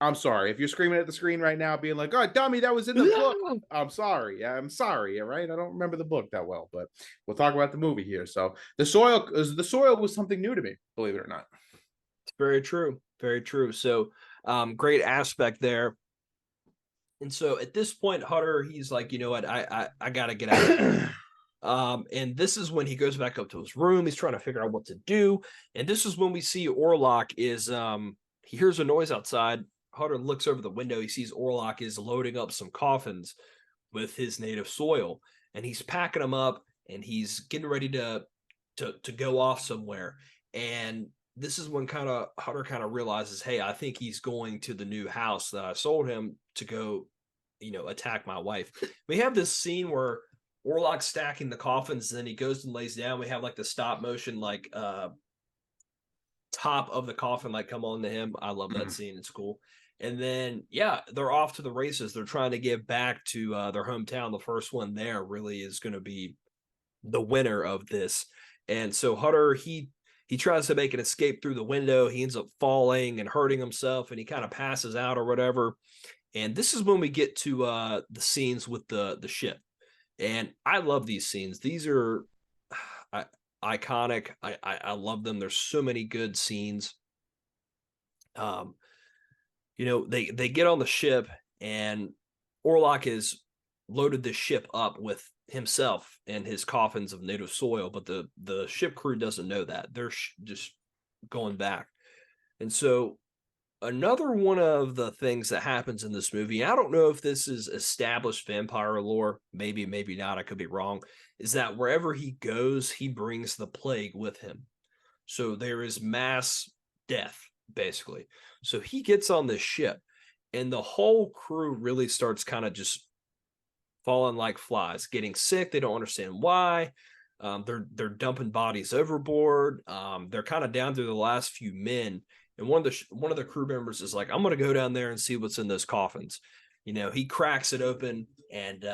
I'm sorry. If you're screaming at the screen right now, being like, oh, dummy, that was in the book. I'm sorry. I'm sorry. All right. I don't remember the book that well, but we'll talk about the movie here. So the soil was something new to me, believe it or not. It's very true. Very true. So, great aspect there. And so at this point, Hutter, he's like, you know what, I gotta get out of here. And this is when he goes back up to his room. He's trying to figure out what to do. And this is when we see Orlok is he hears a noise outside. Hutter looks over the window. He sees Orlok is loading up some coffins with his native soil, and he's packing them up and he's getting ready to go off somewhere. And this is when Hutter kind of realizes, hey, I think he's going to the new house that I sold him to go, attack my wife. We have this scene where Orlok's stacking the coffins, and then he goes and lays down. We have like the stop motion, like top of the coffin, like come on to him. I love that scene. It's cool. And then, yeah, they're off to the races. They're trying to get back to their hometown. The first one there really is going to be the winner of this. And so Hutter, he tries to make an escape through the window. He ends up falling and hurting himself, and he kind of passes out or whatever. And this is when we get to the scenes with the ship. And I love these scenes. These are iconic. I love them. There's so many good scenes. They get on the ship, and Orlok is loaded this ship up with himself and his coffins of native soil, but the ship crew doesn't know that. They're just going back. And so another one of the things that happens in this movie, I don't know if this is established vampire lore, maybe not, I could be wrong, is that wherever he goes, he brings the plague with him. So there is mass death, basically. So he gets on this ship, and the whole crew really starts kind of just falling like flies, getting sick. They don't understand why. They're dumping bodies overboard. They're kind of down to the last few men, and one of the crew members is like, "I'm going to go down there and see what's in those coffins." You know, he cracks it open, and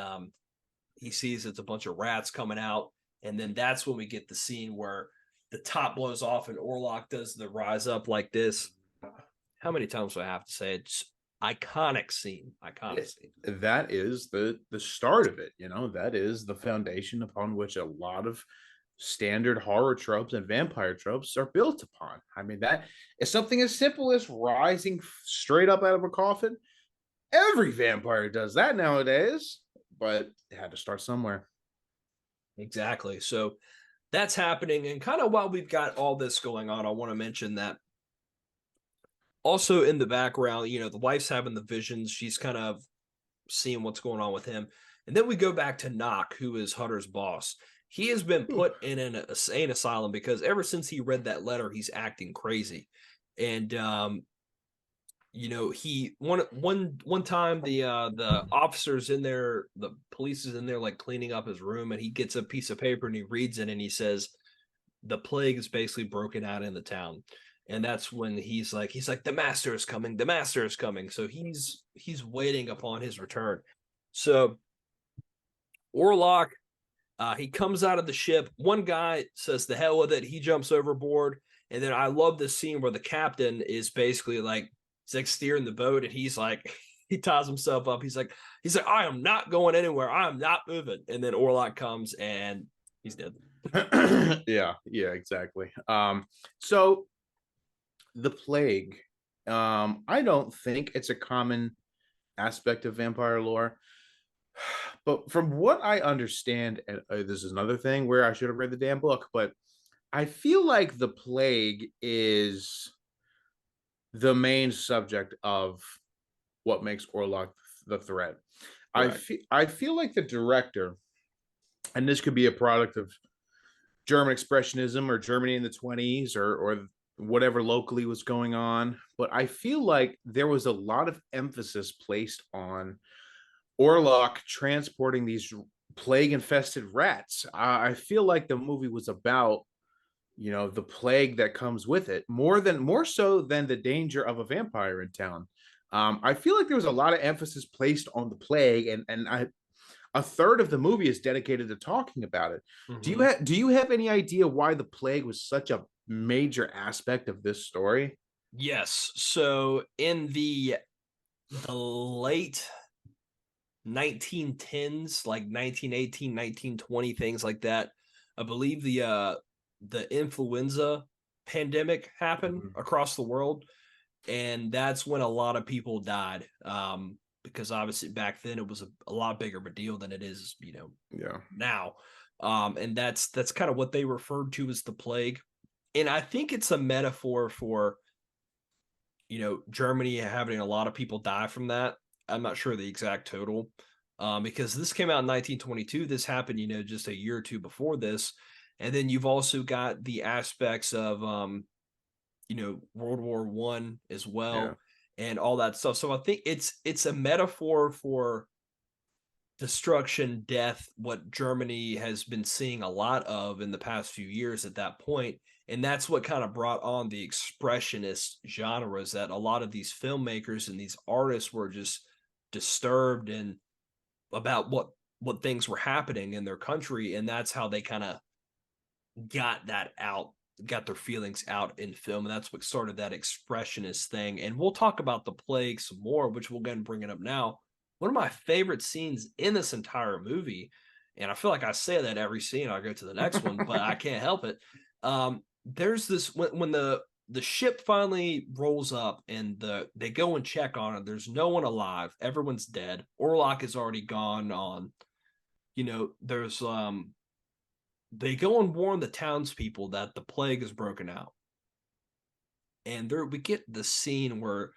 he sees it's a bunch of rats coming out, and then that's when we get the scene where the top blows off and Orlok does the rise up like this. How many times do I have to say it? It's iconic scene. Iconic scene. That is the start of it. You know, that is the foundation upon which a lot of standard horror tropes and vampire tropes are built upon. I mean, that is something as simple as rising straight up out of a coffin. Every vampire does that nowadays, but it had to start somewhere. Exactly. So that's happening. And kind of while we've got all this going on, I want to mention that also in the background, you know, the wife's having the visions. She's kind of seeing what's going on with him. And then we go back to Knock, who is Hutter's boss. He has been put in an insane asylum because ever since he read that letter, he's acting crazy. And you know, he one time the officers in there, the police is in there like cleaning up his room, and he gets a piece of paper and he reads it and he says the plague is basically broken out in the town. And that's when he's like the master is coming, the master is coming. So he's waiting upon his return. So Orlok, he comes out of the ship. One guy says the hell with it, he jumps overboard. And then I love this scene where the captain is basically like, he's like steering the boat, and he's like, he ties himself up. He's like, I am not going anywhere. I am not moving. And then Orlok comes and he's dead. Yeah, exactly. So the plague, I don't think it's a common aspect of vampire lore, but from what I understand, and this is another thing where I should have read the damn book, but I feel like the plague is the main subject of what makes Orlok the threat. Right. I feel like the director, and this could be a product of German expressionism or Germany in the 20s or whatever locally was going on, but I feel like there was a lot of emphasis placed on Orlok transporting these plague infested rats. I feel like the movie was about, you know, the plague that comes with it more so than the danger of a vampire in town. I feel like there was a lot of emphasis placed on the plague, and a third of the movie is dedicated to talking about it. Mm-hmm. Do you have any idea why the plague was such a major aspect of this story? Yes. So in the late 1910s, like 1918, 1920, things like that, I believe the influenza pandemic happened across the world, and that's when a lot of people died. Because obviously back then it was a lot bigger of a deal than it is, you know, Yeah. now. And that's kind of what they referred to as the plague. And I think it's a metaphor for, you know, Germany having a lot of people die from that. I'm not sure the exact total, because this came out in 1922. This happened, you know, just a year or two before this. And then you've also got the aspects of, you know, World War One as Yeah. well, and all that stuff. So I think it's a metaphor for destruction, death, what Germany has been seeing a lot of in the past few years at that point. And that's what kind of brought on the expressionist genres, that a lot of these filmmakers and these artists were just disturbed and about what things were happening in their country. And that's how they kind of got that out, got their feelings out in film. And that's what started that expressionist thing. And we'll talk about the plague some more, which we'll go and bring it up now. One of my favorite scenes in this entire movie, and I feel like I say that every scene I go to the next one, but I can't help it. There's this when the ship finally rolls up and they go and check on it. There's no one alive. Everyone's dead. Orlok is already gone on. There's they go and warn the townspeople that the plague is broken out. And there we get the scene where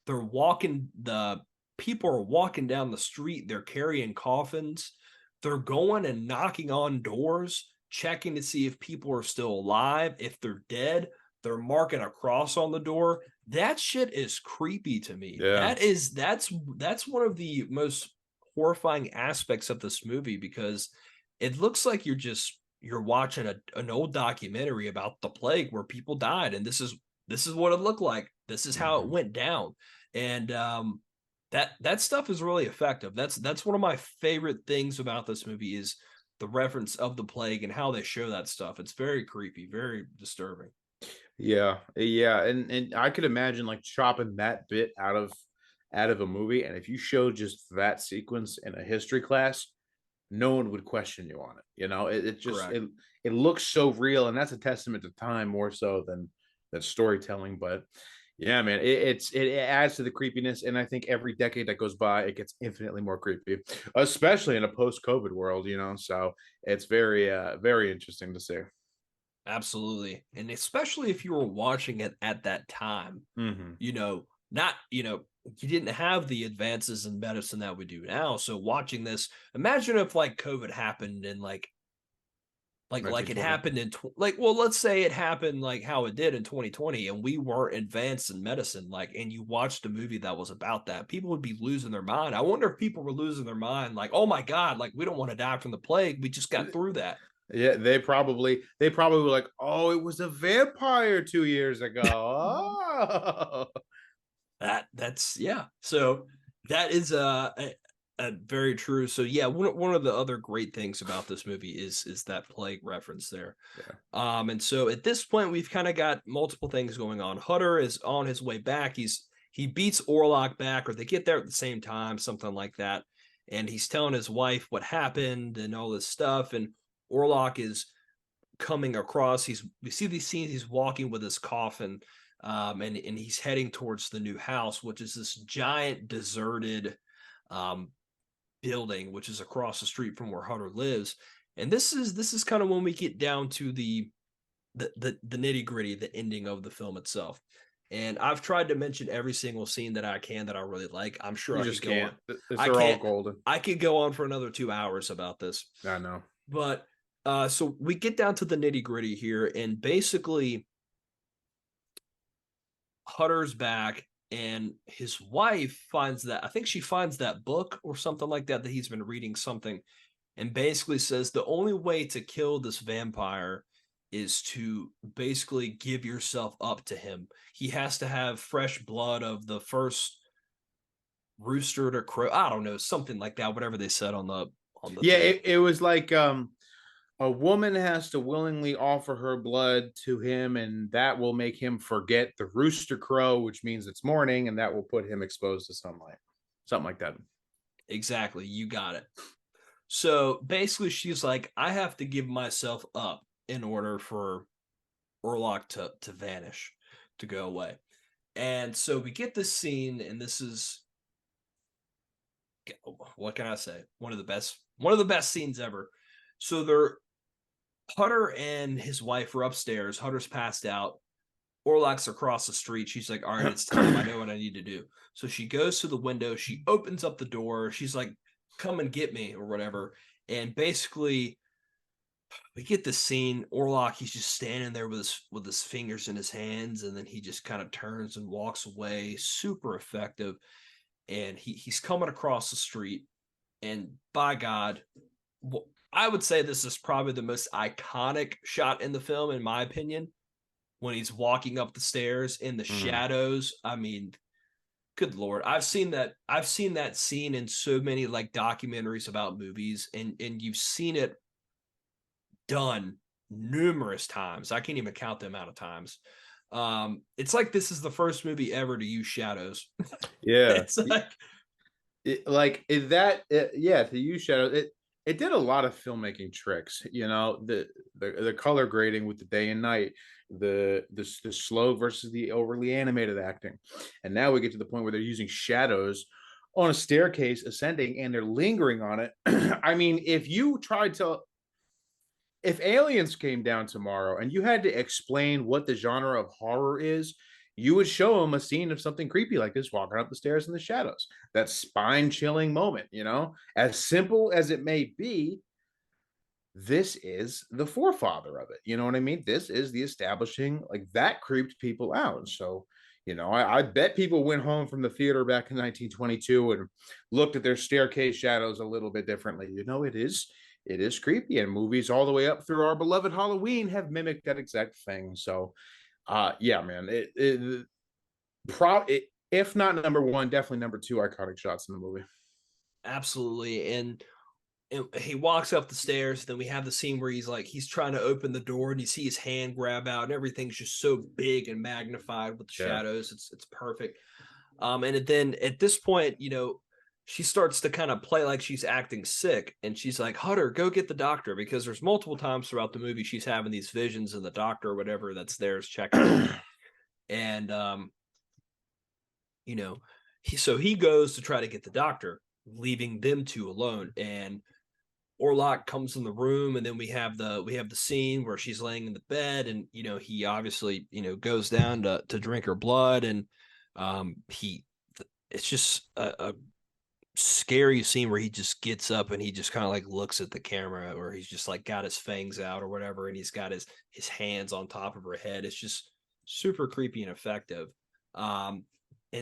the people are walking down the street, they're carrying coffins, they're going and knocking on doors, checking to see if people are still alive, if they're dead, they're marking a cross on the door. That shit is creepy to me. Yeah. That's one of the most horrifying aspects of this movie, because it looks like you're watching an old documentary about the plague where people died, and this is what it looked like. This is how it went down. And that stuff is really effective. That's one of my favorite things about this movie is the reference of the plague and how they show that stuff. It's very creepy, very disturbing. Yeah, yeah, and I could imagine like chopping that bit out of a movie, and if you show just that sequence in a history class, no one would question you on it. It just Correct. it looks so real, and that's a testament to time more so than storytelling. But yeah, man, it adds to the creepiness, and I think every decade that goes by, it gets infinitely more creepy, especially in a post-COVID world. So it's very interesting to see. Absolutely. And especially if you were watching it at that time, Hmm. not, you didn't have the advances in medicine that we do now. So watching this, imagine if like COVID happened in like it 1920. happened in well, let's say it happened like how it did in 2020 and we weren't advanced in medicine, like, and you watched a movie that was about that, people would be losing their mind. I wonder if people were losing their mind, like, oh my god, like we don't want to die from the plague, we just got through that. Yeah, they probably were like, "Oh, it was a vampire 2 years ago." Oh. That's yeah. So that is a very true. So yeah, one of the other great things about this movie is that plague reference there. Yeah. And so at this point we've kind of got multiple things going on. Hutter is on his way back. He beats Orlok back, or they get there at the same time, something like that. And he's telling his wife what happened and all this stuff. And Orlok is coming across. We see these scenes. He's walking with his coffin, and he's heading towards the new house, which is this giant deserted um, building, which is across the street from where Hunter lives. And this is kind of when we get down to the nitty gritty, the ending of the film itself. And I've tried to mention every single scene that I can that I really like. I'm sure You I could just go on. can't. It's I They're all can't. golden. I could go on for another 2 hours about this. I know. But so we get down to the nitty gritty here, and basically Hutter's back, and his wife finds that, I think she finds that book or something like that he's been reading something, and basically says the only way to kill this vampire is to basically give yourself up to him. He has to have fresh blood of the first rooster to crow. I don't know, something like that. Whatever they said on the Yeah, thing. it was like a woman has to willingly offer her blood to him, and that will make him forget the rooster crow, which means it's morning, and that will put him exposed to sunlight. Something like that. Exactly, you got it. So basically, she's like, I have to give myself up in order for Orlok to vanish, to go away. And so we get this scene, and this is, what can I say? One of the best scenes ever. So they're Hutter and his wife are upstairs. Hutter's passed out. Orlok's across the street. She's like, all right, it's time. I know what I need to do. So she goes to the window. She opens up the door. She's like, come and get me or whatever. And basically, we get the scene. Orlok, he's just standing there with his fingers in his hands, and then he just kind of turns and walks away. Super effective. And he's coming across the street. And by God, I would say this is probably the most iconic shot in the film, in my opinion, when he's walking up the stairs in the Mhm. shadows. I mean, good lord, I've seen that scene in so many like documentaries about movies, and you've seen it done numerous times. I can't even count the amount of times. It's like this is the first movie ever to use shadows. Yeah. It's like Like is that yeah, to use shadow, it did a lot of filmmaking tricks. The the color grading with the day and night, the slow versus the overly animated acting. And now we get to the point where they're using shadows on a staircase ascending and they're lingering on it. I mean, if aliens came down tomorrow and you had to explain what the genre of horror is, you would show them a scene of something creepy like this walking up the stairs in the shadows. That spine chilling moment, as simple as it may be, this is the forefather of it. You know what I mean? This is the establishing, like that creeped people out. So, I bet people went home from the theater back in 1922 and looked at their staircase shadows a little bit differently. It is creepy, and movies all the way up through our beloved Halloween have mimicked that exact thing. So, yeah, man, if not number one, definitely number two iconic shots in the movie. Absolutely. And he walks up the stairs. Then we have the scene where he's trying to open the door, and you see his hand grab out, and everything's just so big and magnified with the shadows. It's perfect. And then at this point, she starts to kind of play like she's acting sick, and she's like, Hutter, go get the doctor, because there's multiple times throughout the movie she's having these visions, and the doctor or whatever that's there is checking. And he goes to try to get the doctor, leaving them two alone. And Orlok comes in the room, and then we have the scene where she's laying in the bed, and he obviously goes down to drink her blood, and it's just a scary scene where he just gets up and he just kind of like looks at the camera, or he's just like got his fangs out or whatever, and he's got his hands on top of her head. It's just super creepy and effective. And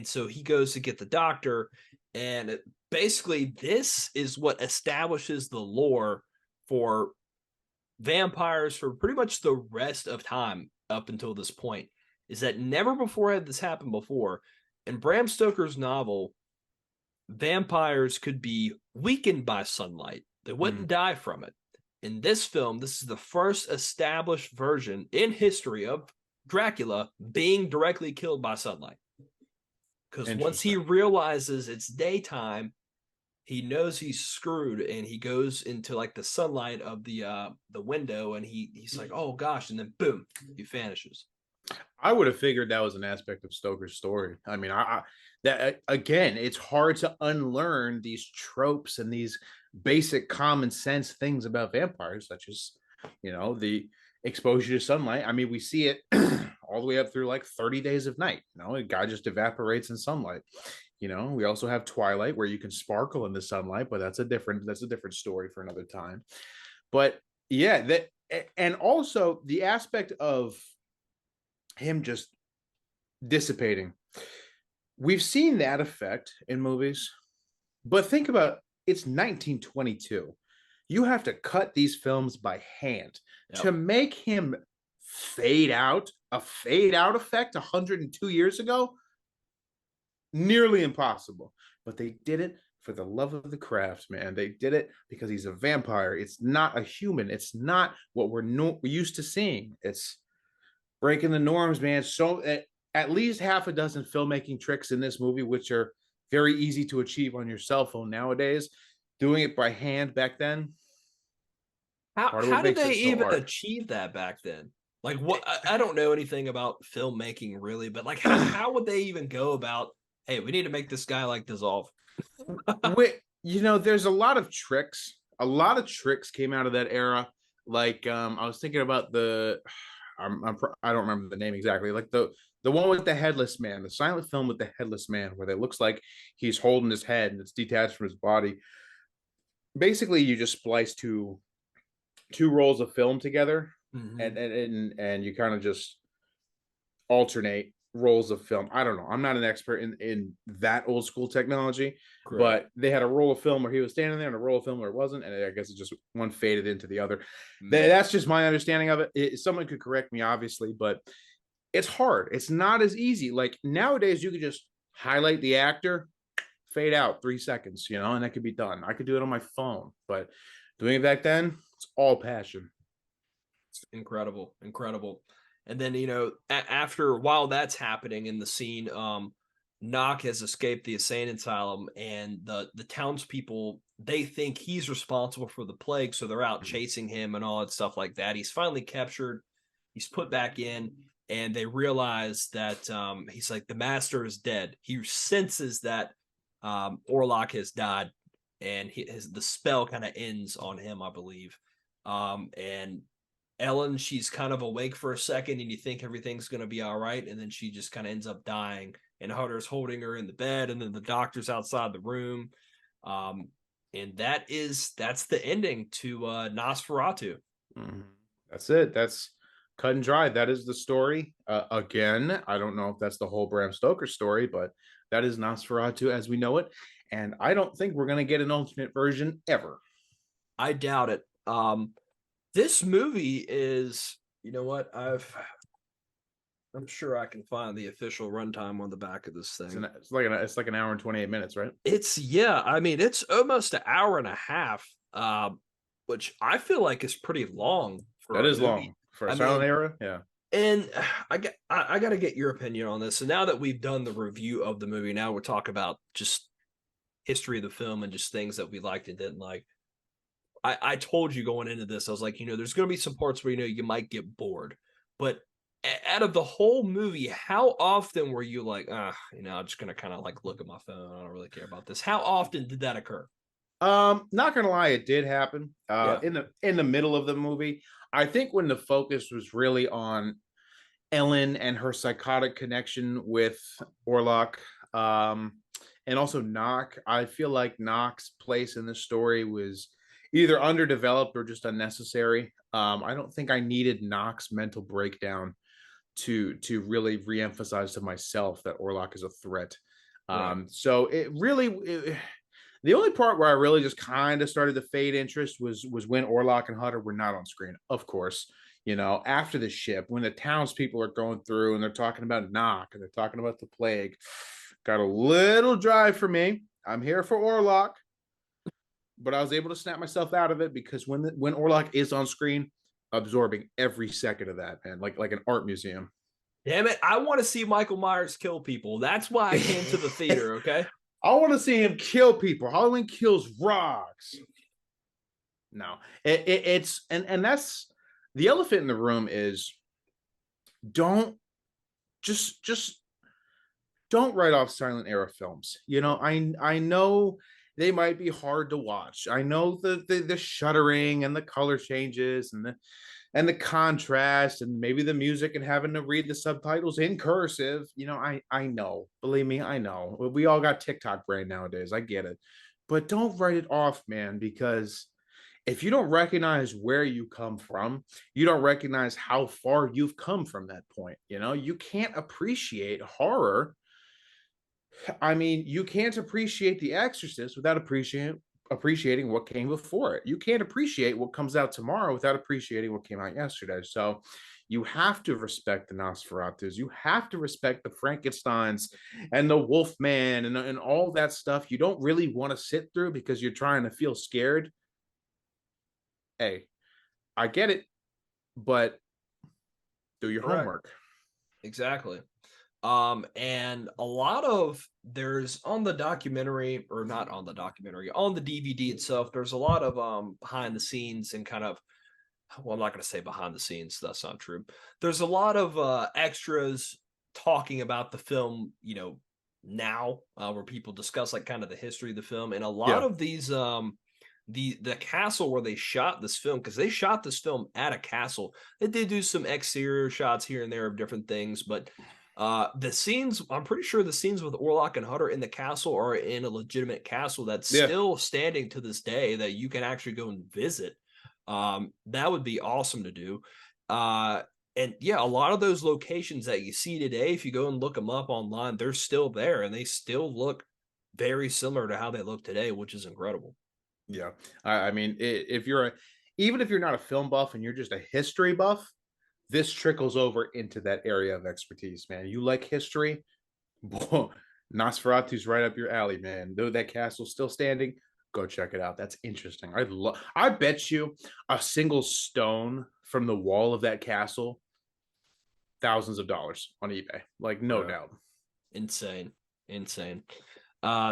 so he goes to get the doctor, and basically this is what establishes the lore for vampires for pretty much the rest of time up until this point, is that never before had this happened before. In Bram Stoker's novel, vampires could be weakened by sunlight. They wouldn't die from it. In this film, this is the first established version in history of Dracula being directly killed by sunlight. Because once he realizes it's daytime, he knows he's screwed, and he goes into like the sunlight of the window, and he's like, oh gosh, and then boom, he vanishes. I would have figured that was an aspect of Stoker's story. I mean, that again, it's hard to unlearn these tropes and these basic common sense things about vampires, such as the exposure to sunlight. I mean, we see it all the way up through like 30 Days of Night. A guy just evaporates in sunlight. We also have Twilight, where you can sparkle in the sunlight, but that's a different story for another time. But yeah, and also the aspect of him just dissipating. We've seen that effect in movies, but think about it's 1922. You have to cut these films by hand to make him fade out, a fade out effect 102 years ago. Nearly impossible, but they did it for the love of the craft, man. They did it because he's a vampire. It's not a human. It's not what we're used to seeing. It's breaking the norms, man. So at least half a dozen filmmaking tricks in this movie, which are very easy to achieve on your cell phone nowadays. Doing it by hand back then. How did they even achieve that back then? Like, what? I don't know anything about filmmaking really, but like, how would they even go about? Hey, we need to make this guy like dissolve. There's a lot of tricks. A lot of tricks came out of that era. Like, I was thinking about I don't remember the name exactly. Like the one with the headless man, the silent film with the headless man, where it looks like he's holding his head and it's detached from his body. Basically, you just splice two rolls of film together, and you kind of just alternate rolls of film. I don't know. I'm not an expert in that old school technology, but they had a roll of film where he was standing there and a roll of film where it wasn't, and I guess it just one faded into the other. That's just my understanding of it. Someone could correct me, obviously, but it's hard. It's not as easy. Like nowadays, you could just highlight the actor, fade out 3 seconds, and that could be done. I could do it on my phone, but doing it back then, it's all passion. It's incredible. And then, while that's happening in the scene, Knock has escaped the insane asylum, and the townspeople they think he's responsible for the plague, so they're out chasing him and all that stuff like that. He's finally captured. He's put back in, and they realize that he's like, the master is dead. He senses that Orlok has died, and the spell kind of ends on him, I believe. And Ellen, she's kind of awake for a second, and you think everything's going to be all right, and then she just kind of ends up dying. And Hunter's holding her in the bed, and then the doctor's outside the room. And that's the ending to Nosferatu. Mhm. That's it. That's cut and dry. That is the story. Again, I don't know if that's the whole Bram Stoker story, but that is Nosferatu as we know it. And I don't think we're going to get an alternate version ever. I doubt it. This movie is, you know what? I'm sure I can find the official runtime on the back of this thing. It's like an hour and 28 minutes, right? I mean, it's almost an hour and a half, which I feel like is pretty long for That a is movie. long for a I silent mean, era. Yeah. and I got to get your opinion on this. So now that we've done the review of the movie, now we'll talk about just history of the film and just things that we liked and didn't like. I told you going into this, I was like, there's going to be some parts where you might get bored, but out of the whole movie, how often were you like, I'm just going to kind of like look at my phone. I don't really care about this. How often did that occur? Not gonna lie, it did happen. Yeah. In the middle of the movie, I think when the focus was really on Ellen and her psychotic connection with Orlok, and also Knock, I feel like Knock's place in the story was either underdeveloped or just unnecessary. I don't think I needed Knock's mental breakdown to really reemphasize to myself that Orlok is a threat. Right. So the only part where I really just kind of started to fade interest was when Orlok and Hutter were not on screen. Of course, after the ship, when the townspeople are going through and they're talking about Knock and they're talking about the plague, got a little dry for me. I'm here for Orlok, but I was able to snap myself out of it because when Orlok is on screen, absorbing every second of that, man, like an art museum. Damn it. I want to see Michael Myers kill people. That's why I came to the theater. Okay. I want to see him kill people. Halloween Kills rocks. No, it's and that's the elephant in the room is don't just don't write off silent era films. I know they might be hard to watch. I know the shuddering and the color changes and the contrast and maybe the music and having to read the subtitles in cursive. I know. Believe me, I know. We all got TikTok brain nowadays. I get it. But don't write it off, man, because if you don't recognize where you come from, you don't recognize how far you've come from that point. You can't appreciate horror. I mean, you can't appreciate The Exorcist without appreciating what came before it. You can't appreciate what comes out tomorrow without appreciating what came out yesterday. So you have to respect the Nosferatus. You have to respect the Frankensteins and the Wolfman and all that stuff you don't really want to sit through because you're trying to feel scared. Hey, I get it, but do your Correct. homework. Exactly. And a lot of there's on the documentary, or not on the documentary, on the DVD itself, there's a lot of behind the scenes and kind of, well, I'm not going to say behind the scenes, that's not true. There's a lot of extras talking about the film, now, where people discuss like kind of the history of the film, and a lot Yeah. of these the castle where they shot this film, because they shot this film at a castle. They did do some exterior shots here and there of different things, but the scenes, I'm pretty sure the scenes with Orlok and Hutter in the castle are in a legitimate castle that's Yeah. still standing to this day that you can actually go and visit. That would be awesome to do. And yeah, a lot of those locations that you see today, if you go and look them up online, they're still there and they still look very similar to how they look today, which is incredible. Yeah. I mean, even if you're not a film buff and you're just a history buff, this trickles over into that area of expertise, man. You like history? Boy, Nosferatu's right up your alley, man. Though that castle's still standing, go check it out. That's interesting. I bet you a single stone from the wall of that castle, thousands of dollars on eBay. Like, no doubt. Insane. Insane.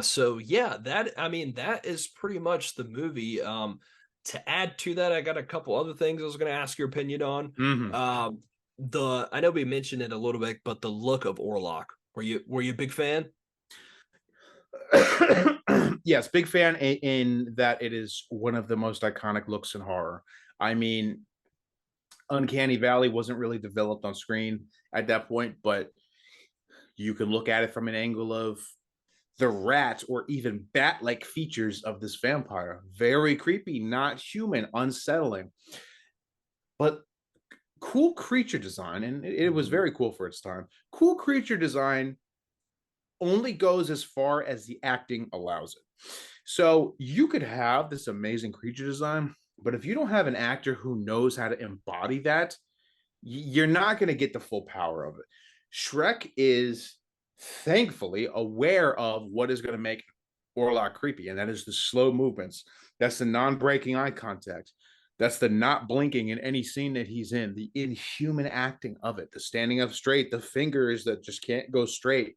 So yeah, that is pretty much the movie. To add to that, I got a couple other things I was going to ask your opinion on. Mhm. Um, the I know we mentioned it a little bit, but the look of Orlok. Were you a big fan? Yes, big fan in that it is one of the most iconic looks in horror. I mean, Uncanny Valley wasn't really developed on screen at that point, but you can look at it from an angle of the rat or even bat-like features of this vampire. Very creepy, not human, unsettling, but cool creature design, and it was Mhm. very cool for its time. Cool creature design only goes as far as the acting allows it. So you could have this amazing creature design, but if you don't have an actor who knows how to embody that, you're not going to get the full power of it. Shrek is thankfully aware of what is going to make Orlok creepy, and that is the slow movements. That's the non-breaking eye contact. That's the not blinking in any scene that he's in, the inhuman acting of it, the standing up straight, the fingers that just can't go straight.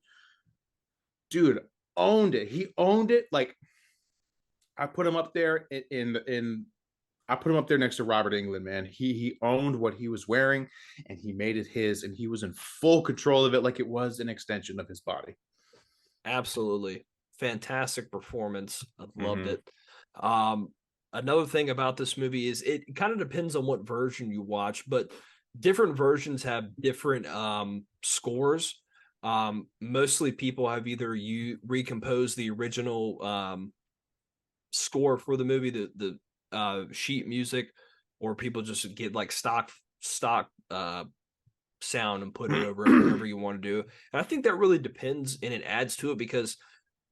Dude, owned it. He owned it. Like I put him up there in I put him up there next to Robert England, man. He owned what he was wearing and he made it his, and he was in full control of it like it was an extension of his body. Absolutely. Fantastic performance. I loved Mm-hmm. it. Um, Another thing about this movie is it kind of depends on what version you watch, but different versions have different scores. Mostly people have either you recomposed the original score for the movie, the sheet music, or people just get like stock sound and put it over it, whatever you want to do. And I think that really depends and it adds to it because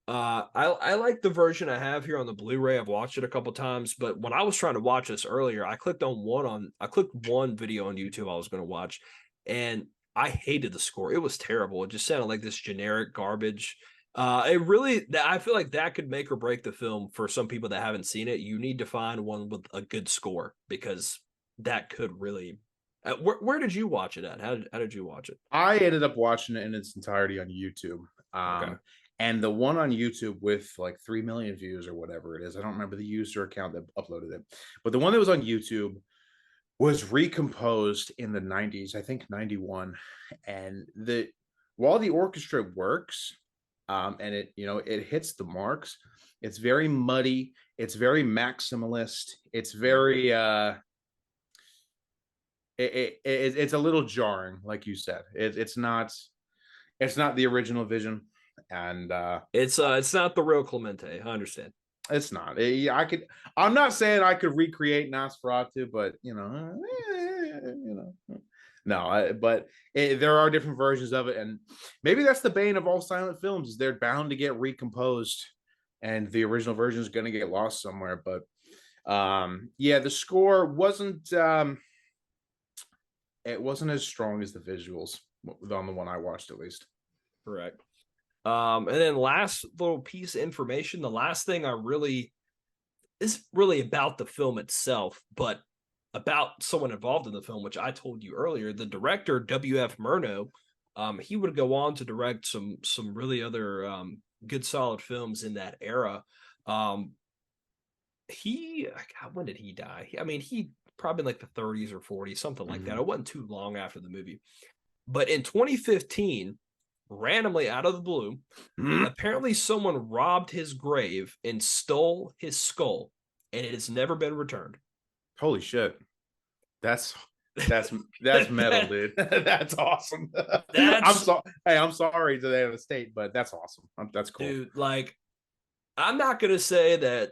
I like the version I have here on the Blu-ray. I've watched it a couple times, but when I was trying to watch this earlier, I clicked one video on YouTube I was going to watch, and I hated the score. It was terrible. It just sounded like this generic garbage. I feel like that could make or break the film for some people that haven't seen it. You need to find one with a good score because that could really. Where did you watch it at? How did you watch it? I ended up watching it in its entirety on YouTube. Okay. And the one on YouTube with like 3 million views or whatever it is, I don't remember the user account that uploaded it, but the one that was on YouTube was recomposed in the 90s, I think 91. And the while the orchestra works, and it hits the marks, it's very muddy, it's very maximalist, it's very it's a little jarring, like you said. It's not the original vision, and It's not the real Clemente. I understand. it's not. I'm not saying I could recreate Nosferatu, but no. But there are different versions of it, and maybe that's the bane of all silent films: is they're bound to get recomposed, and the original version is going to get lost somewhere. But yeah, the score wasn't. It wasn't as strong as the visuals on the one I watched, at least. Correct. And then last little piece of information, the last thing I really is really about the film itself, but about someone involved in the film, which I told you earlier, the director W.F. Murnau, he would go on to direct some really other good solid films in that era. Um, when did he die? He probably in like the 30s or 40s, something like that. Mm-hmm. It wasn't too long after the movie. But in 2015, randomly out of the blue, apparently someone robbed his grave and stole his skull, and it has never been returned. Holy shit. That's that's metal, dude. That's awesome. I'm That's sorry. Hey, I'm sorry to the state, but that's awesome. That's cool. dude, like I'm not gonna say that,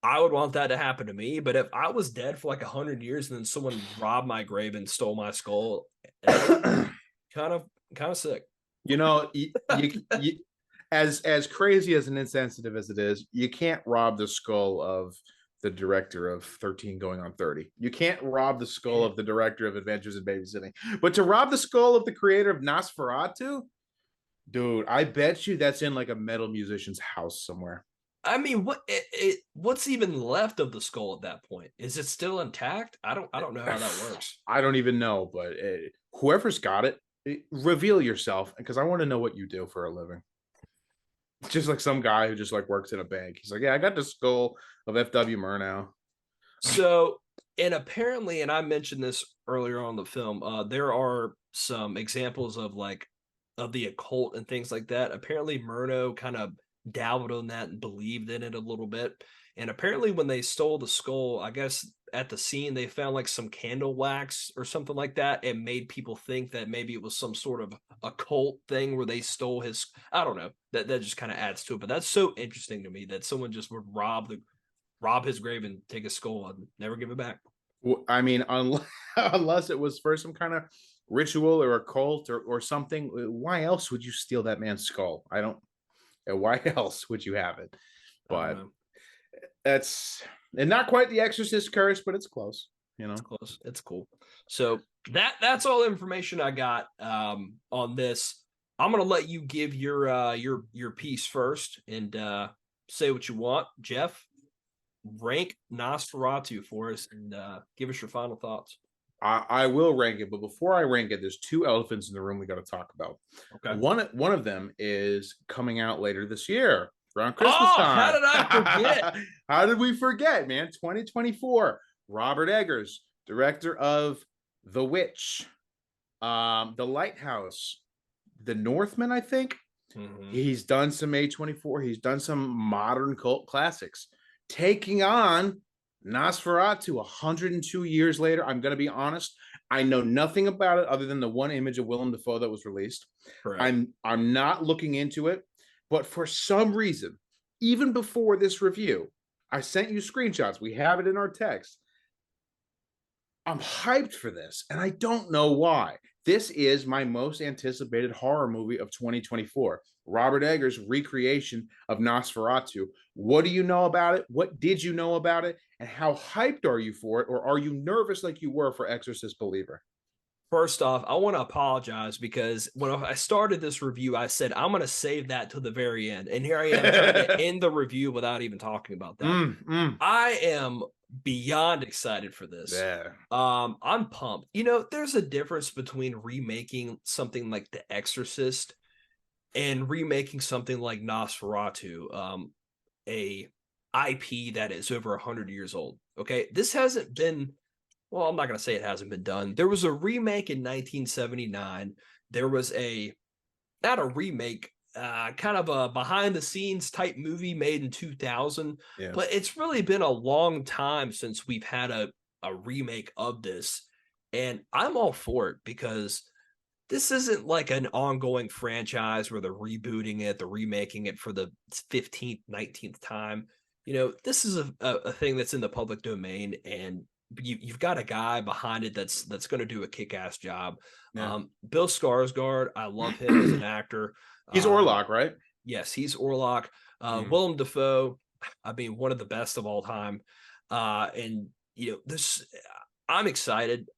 I would want that to happen to me, but if I was dead for like 100 years and then someone robbed my grave and stole my skull, that would be kind of sick. You as crazy as and insensitive as it is, you can't rob the skull of the director of 13 going on 30. You can't rob the skull of the director of Adventures in Babysitting. But to rob the skull of the creator of Nosferatu, dude, I bet you that's in like a metal musician's house somewhere. What's even left of the skull at that point? Is it still intact? I don't know how that works. I don't even know, but whoever's got it, reveal yourself because I want to know what you do for a living. Just like some guy who just like works in a bank. He's like, yeah, I got the skull of F.W. Murnau. So, and apparently, and I mentioned this earlier on the film, there are some examples of like of the occult and things like that. Apparently, Murnau kind of dabbled in that and believed in it a little bit. And apparently, when they stole the skull, I guess at the scene they found like some candle wax or something like that, and made people think that maybe it was some sort of occult thing where they stole his. I don't know. That just kind of adds to it. But that's so interesting to me that someone just would rob his grave and take his skull and never give it back. Well, I mean, unless it was for some kind of ritual or a cult or something, why else would you steal that man's skull? I don't. Why else would you have it? I don't But know. that's and not quite the Exorcist curse, but it's close. You It's know. close. It's cool. So that's all the information I got on this. I'm gonna let you give your piece first and say what you want. Jeff, rank Nosferatu for us and give us your final thoughts. I will rank it, but before I rank it, there's two elephants in the room we got to talk about. Okay. One of them is coming out later this year, around Christmas Oh, how time. did I forget? How did we forget, man? 2024. Robert Eggers, director of The Witch, The Lighthouse, The Northman, I think. Mm-hmm. He's done some A24. He's done some modern cult classics. Taking on Nosferatu 102 years later. I'm going to be honest. I know nothing about it other than the one image of Willem Dafoe that was released. Correct. I'm not looking into it, but for some reason, even before this review, I sent you screenshots. We have it in our text. I'm hyped for this, and I don't know why. This is my most anticipated horror movie of 2024. Robert Eggers' recreation of Nosferatu. What do you know about it? What did you know about it? And how hyped are you for it? Or are you nervous like you were for Exorcist Believer? First off, I want to apologize because when I started this review, I said I'm going to save that to the very end. And here I am trying to end the review without even talking about that. I am beyond excited for this. Yeah. I'm pumped. You know, there's a difference between remaking something like The Exorcist and remaking something like Nosferatu, a IP that is over 100 years old. Okay, this hasn't been. Well, I'm not going to say it hasn't been done. There was a remake in 1979. There was not a remake, kind of a behind the scenes type movie made in 2000. Yeah. But it's really been a long time since we've had a remake of this. And I'm all for it because this isn't like an ongoing franchise where they're rebooting it, they're remaking it for the 15th, 19th time. You know, this is a thing that's in the public domain, and you've got a guy behind it that's going to do a kick-ass job. Yeah. Bill Skarsgård, I love him as an actor. He's Orlok, right? Yes, he's Orlok. Willem Dafoe, I mean, one of the best of all time. And you know, this I'm excited.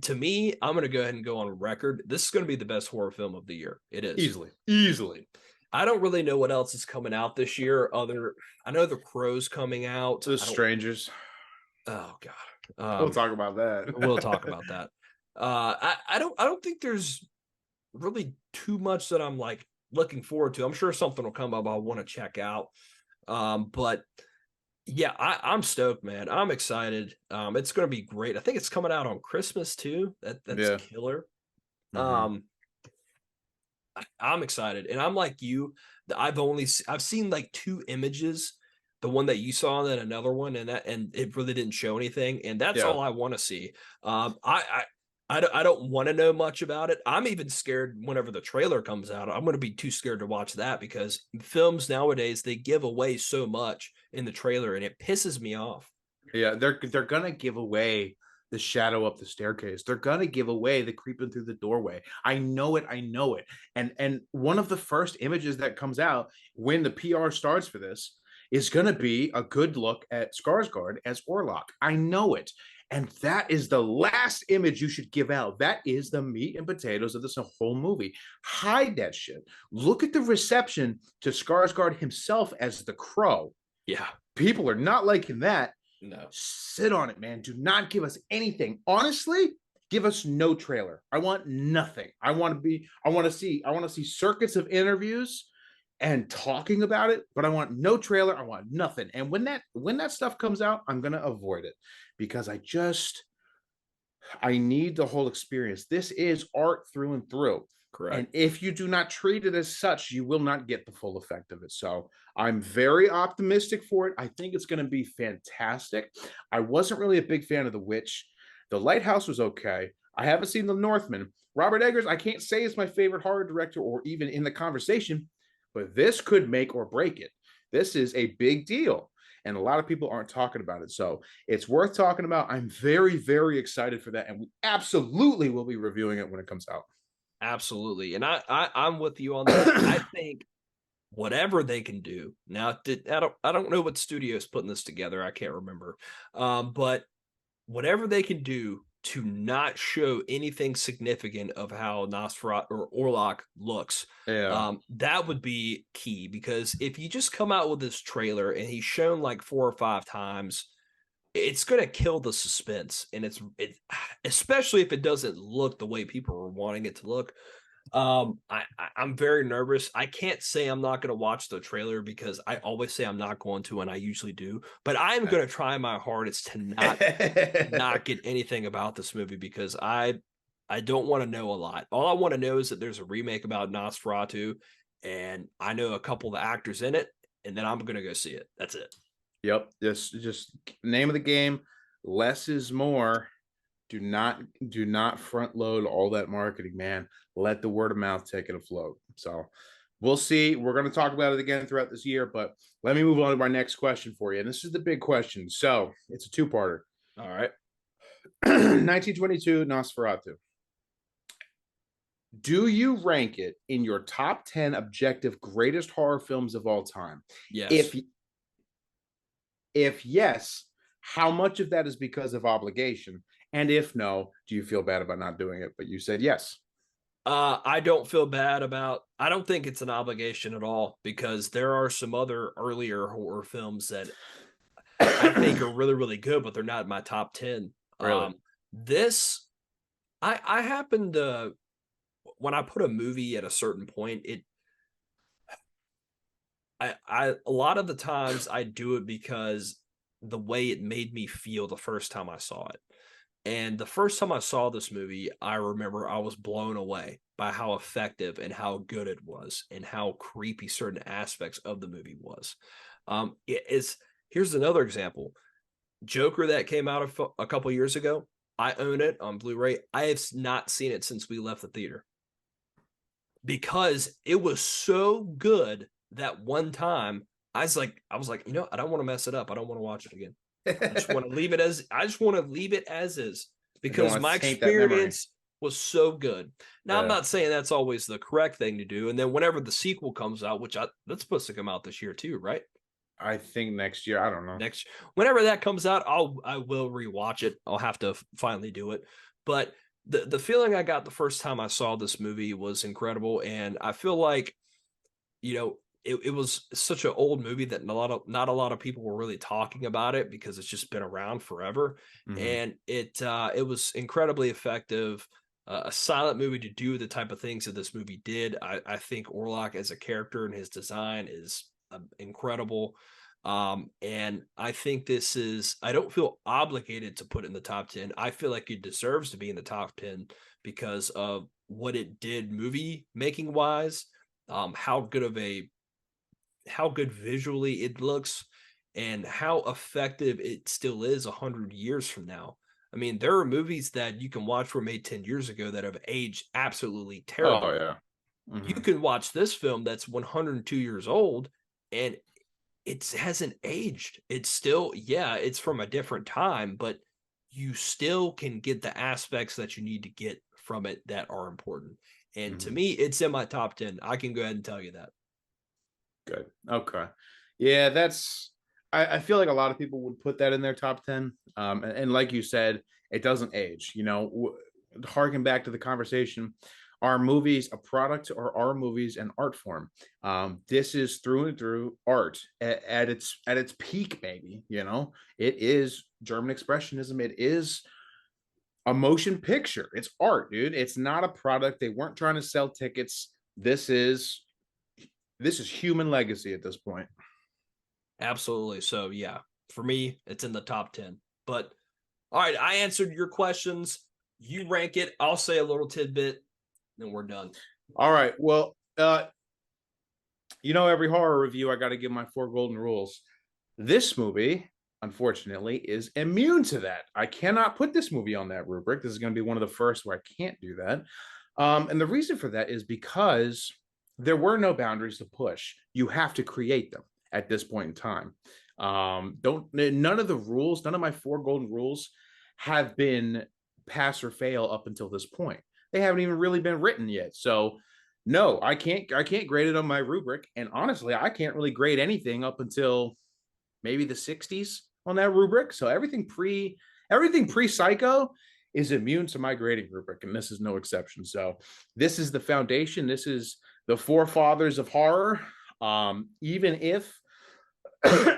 To me, I'm going to go ahead and go on record. This is going to be the best horror film of the year. It is easily. I don't really know what else is coming out this year. I know The Crow's coming out. The Strangers. Oh God, We'll talk about that. We'll talk about that. I don't think there's really too much that I'm like looking forward to. I'm sure something will come up I want to check out. But yeah, I'm stoked, man. I'm excited. It's going to be great. I think it's coming out on Christmas too. That's killer. I'm excited, and I'm like you. I've seen like two images, the one that you saw, and then another one, and it really didn't show anything, and that's all I want to see. I don't want to know much about it. I'm even scared whenever the trailer comes out. I'm going to be too scared to watch that because films nowadays they give away so much in the trailer, and it pisses me off. Yeah, they're gonna give away the shadow up the staircase. They're gonna give away the creeping through the doorway. I know it. And one of the first images that comes out when the PR starts for this is gonna be a good look at Skarsgård as Orlok. I know it. And that is the last image you should give out. That is the meat and potatoes of this whole movie. Hide that shit. Look at the reception to Skarsgård himself as the Crow. Yeah. People are not liking that. No. Sit on it, man. Do not give us anything. Honestly, give us no trailer. I want nothing. I want to see circuits of interviews and talking about it, but I want no trailer. I want nothing. And when that stuff comes out, I'm gonna avoid it because I need the whole experience. This is art through and through. And Correct. if you do not treat it as such, you will not get the full effect of it. So I'm very optimistic for it. I think it's going to be fantastic. I wasn't really a big fan of The Witch. The Lighthouse was okay. I haven't seen The Northman. Robert Eggers, I can't say is my favorite horror director or even in the conversation, but this could make or break it. This is a big deal. And a lot of people aren't talking about it. So it's worth talking about. I'm very, very excited for that. And we absolutely will be reviewing it when it comes out. Absolutely. And I'm with you on that. I think whatever they can do now, I don't know what studio is putting this together. I can't remember. But whatever they can do to not show anything significant of how Nosferatu or Orlok looks, Yeah. that would be key. Because if you just come out with this trailer and he's shown like 4 or 5 times, it's going to kill the suspense, and it especially if it doesn't look the way people are wanting it to look. I'm very nervous. I can't say I'm not going to watch the trailer because I always say I'm not going to, and I usually do. But I'm going to try my hardest to not get anything about this movie because I don't want to know a lot. All I want to know is that there's a remake about Nosferatu, and I know a couple of the actors in it, and then I'm going to go see it. That's it. Yep. Just name of the game. Less is more. Do not front load all that marketing, man. Let the word of mouth take it afloat. So we'll see. We're going to talk about it again throughout this year, but let me move on to my next question for you. And this is the big question. So it's a two-parter. All right. 1922 Nosferatu. Do you rank it in your top 10 objective greatest horror films of all time? Yes. If yes, how much of that is because of obligation? And if no, do you feel bad about not doing it? But you said yes. I don't feel bad about I don't think it's an obligation at all because there are some other earlier horror films that I think are really, really good, but they're not in my top 10. Really? This I happen to when I put a movie at a certain point, I a lot of the times I do it because the way it made me feel the first time I saw it. And the first time I saw this movie, I remember I was blown away by how effective and how good it was and how creepy certain aspects of the movie was. It is Here's another example. Joker that came out a couple years ago. I own it on Blu-ray. I have not seen it since we left the theater because it was so good that one time I was like, I don't want to mess it up. I don't want to watch it again. I just want to leave it as is because my experience was so good. Now I'm not saying that's always the correct thing to do. And then whenever the sequel comes out, that's supposed to come out this year too, right? I think next year. I don't know. Whenever that comes out, I will rewatch it. I'll have to finally do it. But the feeling I got the first time I saw this movie was incredible, and I feel like it was such an old movie that not a lot of people were really talking about it because it's just been around forever, and it was incredibly effective. A silent movie to do the type of things that this movie did. I think Orlok as a character and his design is incredible. And I think I don't feel obligated to put it in the top 10. I feel like it deserves to be in the top 10 because of what it did movie making wise, how good visually it looks, and how effective it still is 100 years from now. I mean, there are movies that you can watch were made 10 years ago that have aged absolutely terrible. Oh yeah. You can watch this film that's 102 years old and it hasn't aged. It's still, yeah, it's from a different time, but you still can get the aspects that you need to get from it that are important. And to me, it's in my top 10. I can go ahead and tell you that. Good. Okay. Yeah, I feel like a lot of people would put that in their top 10. And like you said, it doesn't age. Harken back to the conversation. Are movies a product or are movies an art form? This is through and through art at its peak, baby. It is German expressionism. It is a motion picture. It's art, dude. It's not a product. They weren't trying to sell tickets. This is This is human legacy at this point. Absolutely. So yeah, for me, it's in the top 10. But all right, I answered your questions. You rank it. I'll say a little tidbit, then we're done. All right. Well, every horror review, I got to give my four golden rules. This movie, unfortunately, is immune to that. I cannot put this movie on that rubric. This is going to be one of the first where I can't do that. And the reason for that is because there were no boundaries to push. You have to create them at this point in time. None of the rules, none of my four golden rules have been pass or fail up until this point. They haven't even really been written yet. So no, I can't grade it on my rubric. And honestly, I can't really grade anything up until maybe the 60s on that rubric. So everything pre Psycho is immune to my grading rubric, and this is no exception. So this is the foundation. This is the forefathers of horror. Even if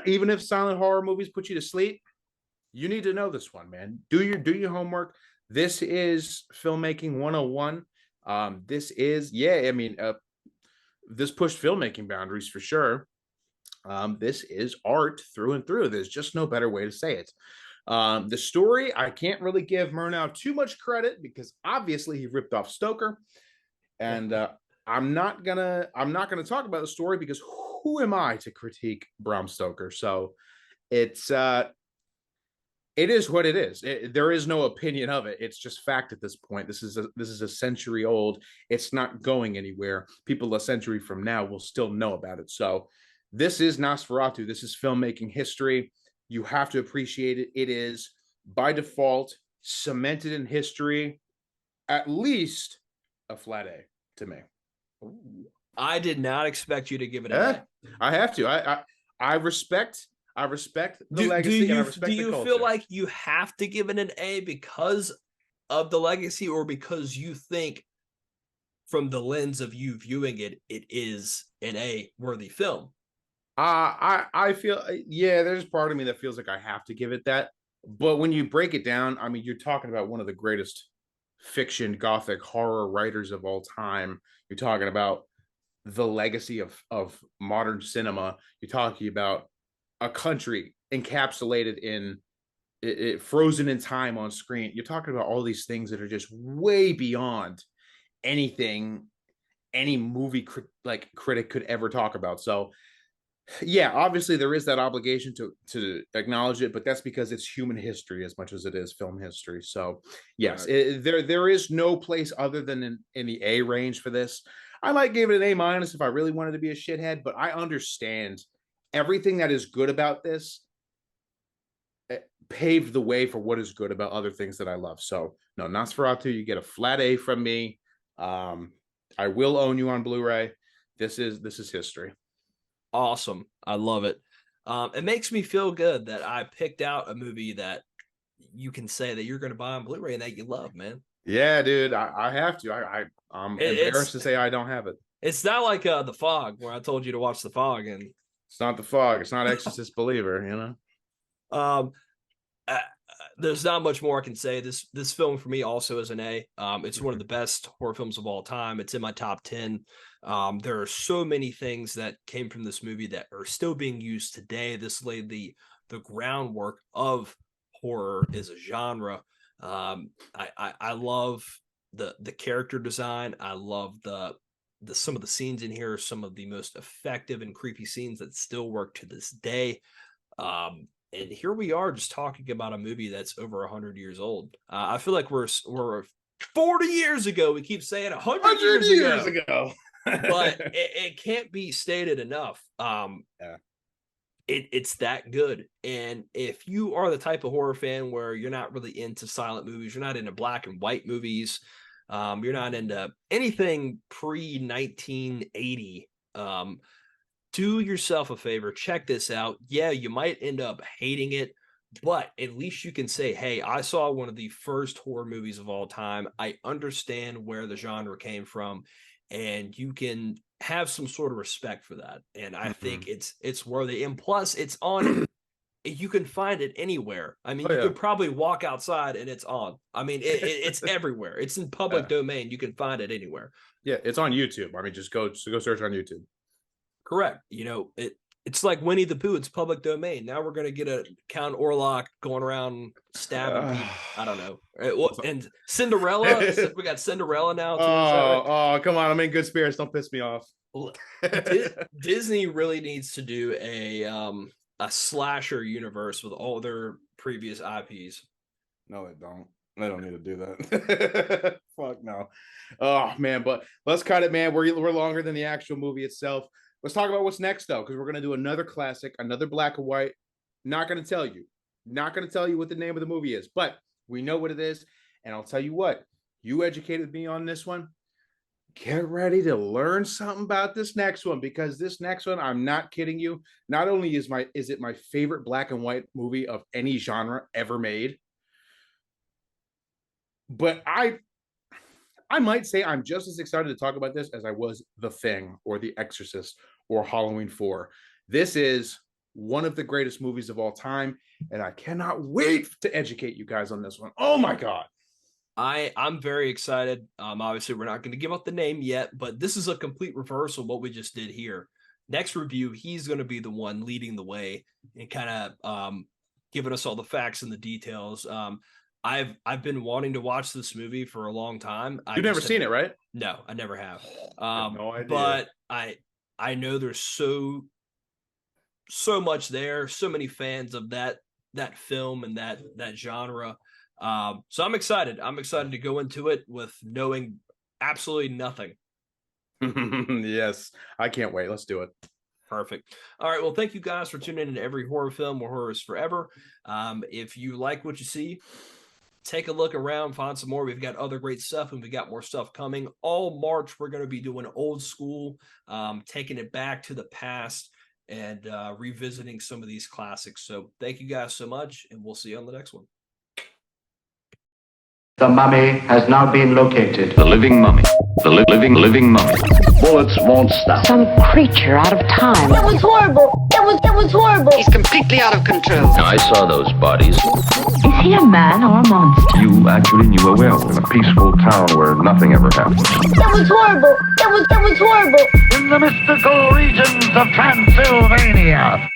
even if silent horror movies put you to sleep, you need to know this one, man. Do your homework. This is filmmaking 101. This is, this pushed filmmaking boundaries for sure. This is art through and through. There's just no better way to say it. The story, I can't really give Murnau too much credit because obviously he ripped off Stoker, and I'm not gonna talk about the story because who am I to critique Bram Stoker? So it is what it is. There is no opinion of it. It's just fact at this point. This is a century old. It's not going anywhere. People a century from now will still know about it. So this is Nosferatu. This is filmmaking history. You have to appreciate it. It is by default cemented in history. At least a flat A to me. I did not expect you to give it an A. I have to. I respect the legacy. And I respect do you the culture. feel like you have to give it an A because of the legacy, or because you think from the lens of you viewing it, it is an A worthy film? I feel, there's part of me that feels like I have to give it that. But when you break it down, I mean, you're talking about one of the greatest fiction gothic horror writers of all time. You're talking about the legacy of modern cinema. You're talking about a country encapsulated in it, frozen in time on screen. You're talking about all these things that are just way beyond anything any movie critic could ever talk about. So yeah, obviously there is that obligation to acknowledge it, but that's because it's human history as much as it is film history. So yes, right. There is no place other than in the A range for this. I might give it an A minus if I really wanted to be a shithead, but I understand everything that is good about this paved the way for what is good about other things that I love. So no, Nosferatu, you get a flat A from me. I will own you on Blu-ray. This is history. Awesome. I love it. It makes me feel good that I picked out a movie that you can say that you're going to buy on Blu-ray and that you love, man. Yeah, dude, I have to. I'm embarrassed to say I don't have it. It's not like The Fog, where I told you to watch The Fog, and it's not The Fog. It's not Exorcist Believer, you know. There's not much more I can say. This film for me also is an A. It's one of the best horror films of all time. It's in my top 10. There are so many things that came from this movie that are still being used today. This laid the groundwork of horror as a genre. I love the character design. I love the some of the scenes in here are some of the most effective and creepy scenes that still work to this day. And here we are just talking about a movie that's over 100 years old. I feel like we're 40 years ago. We keep saying 100 years ago. But it can't be stated enough. It's that good. And if you are the type of horror fan where you're not really into silent movies, you're not into black and white movies, you're not into anything pre-1980, do yourself a favor, check this out. Yeah, you might end up hating it, but at least you can say, hey, I saw one of the first horror movies of all time. I understand where the genre came from, and you can have some sort of respect for that. And I think it's worthy. And plus, it's on. You can find it anywhere. I mean, you could probably walk outside and it's on. I mean, it's everywhere. It's in public domain. You can find it anywhere. Yeah, it's on YouTube. I mean, just go search on YouTube. Correct. It's like Winnie the Pooh. It's public domain. Now we're going to get a Count Orlok going around stabbing people. I don't know. And Cinderella. We got Cinderella now too. Oh, come on! I'm in good spirits. Don't piss me off. Disney really needs to do a slasher universe with all their previous IPs. No, they don't. They don't need to do that. Fuck no. Oh man, but let's cut it, man. We're longer than the actual movie itself. Let's talk about what's next, though, because we're going to do another classic, another black and white. Not going to tell you. Not going to tell you what the name of the movie is, but we know what it is. And I'll tell you what. You educated me on this one. Get ready to learn something about this next one, because this next one, I'm not kidding you. Not only is it my favorite black and white movie of any genre ever made, but I might say I'm just as excited to talk about this as I was The Thing or The Exorcist or Halloween 4. This is one of the greatest movies of all time, and I cannot wait to educate you guys on this one. Oh my God. I'm very excited. Obviously, we're not going to give up the name yet, but this is a complete reversal of what we just did here. Next review, he's going to be the one leading the way and kind of giving us all the facts and the details. I've been wanting to watch this movie for a long time. You've never seen it, right? No, I never have. No idea. But I know there's so much there, so many fans of that film and that genre. So I'm excited. I'm excited to go into it with knowing absolutely nothing. Yes, I can't wait. Let's do it. Perfect. All right. Well, thank you guys for tuning in to Every Horror Film or Horror is Forever. If you like what you see, take a look around, find some more. We've got other great stuff, and we got more stuff coming. All March, we're going to be doing old school, taking it back to the past and revisiting some of these classics. So thank you guys so much, and we'll see you on the next one. The mummy has now been located. The living mummy. The living mummy. Bullets won't stop. Some creature out of time. That was horrible. That was horrible. He's completely out of control. I saw those bodies. Is he a man or a monster? You actually knew a werewolf in a peaceful town where nothing ever happened. That was horrible. That was horrible. In the mystical regions of Transylvania.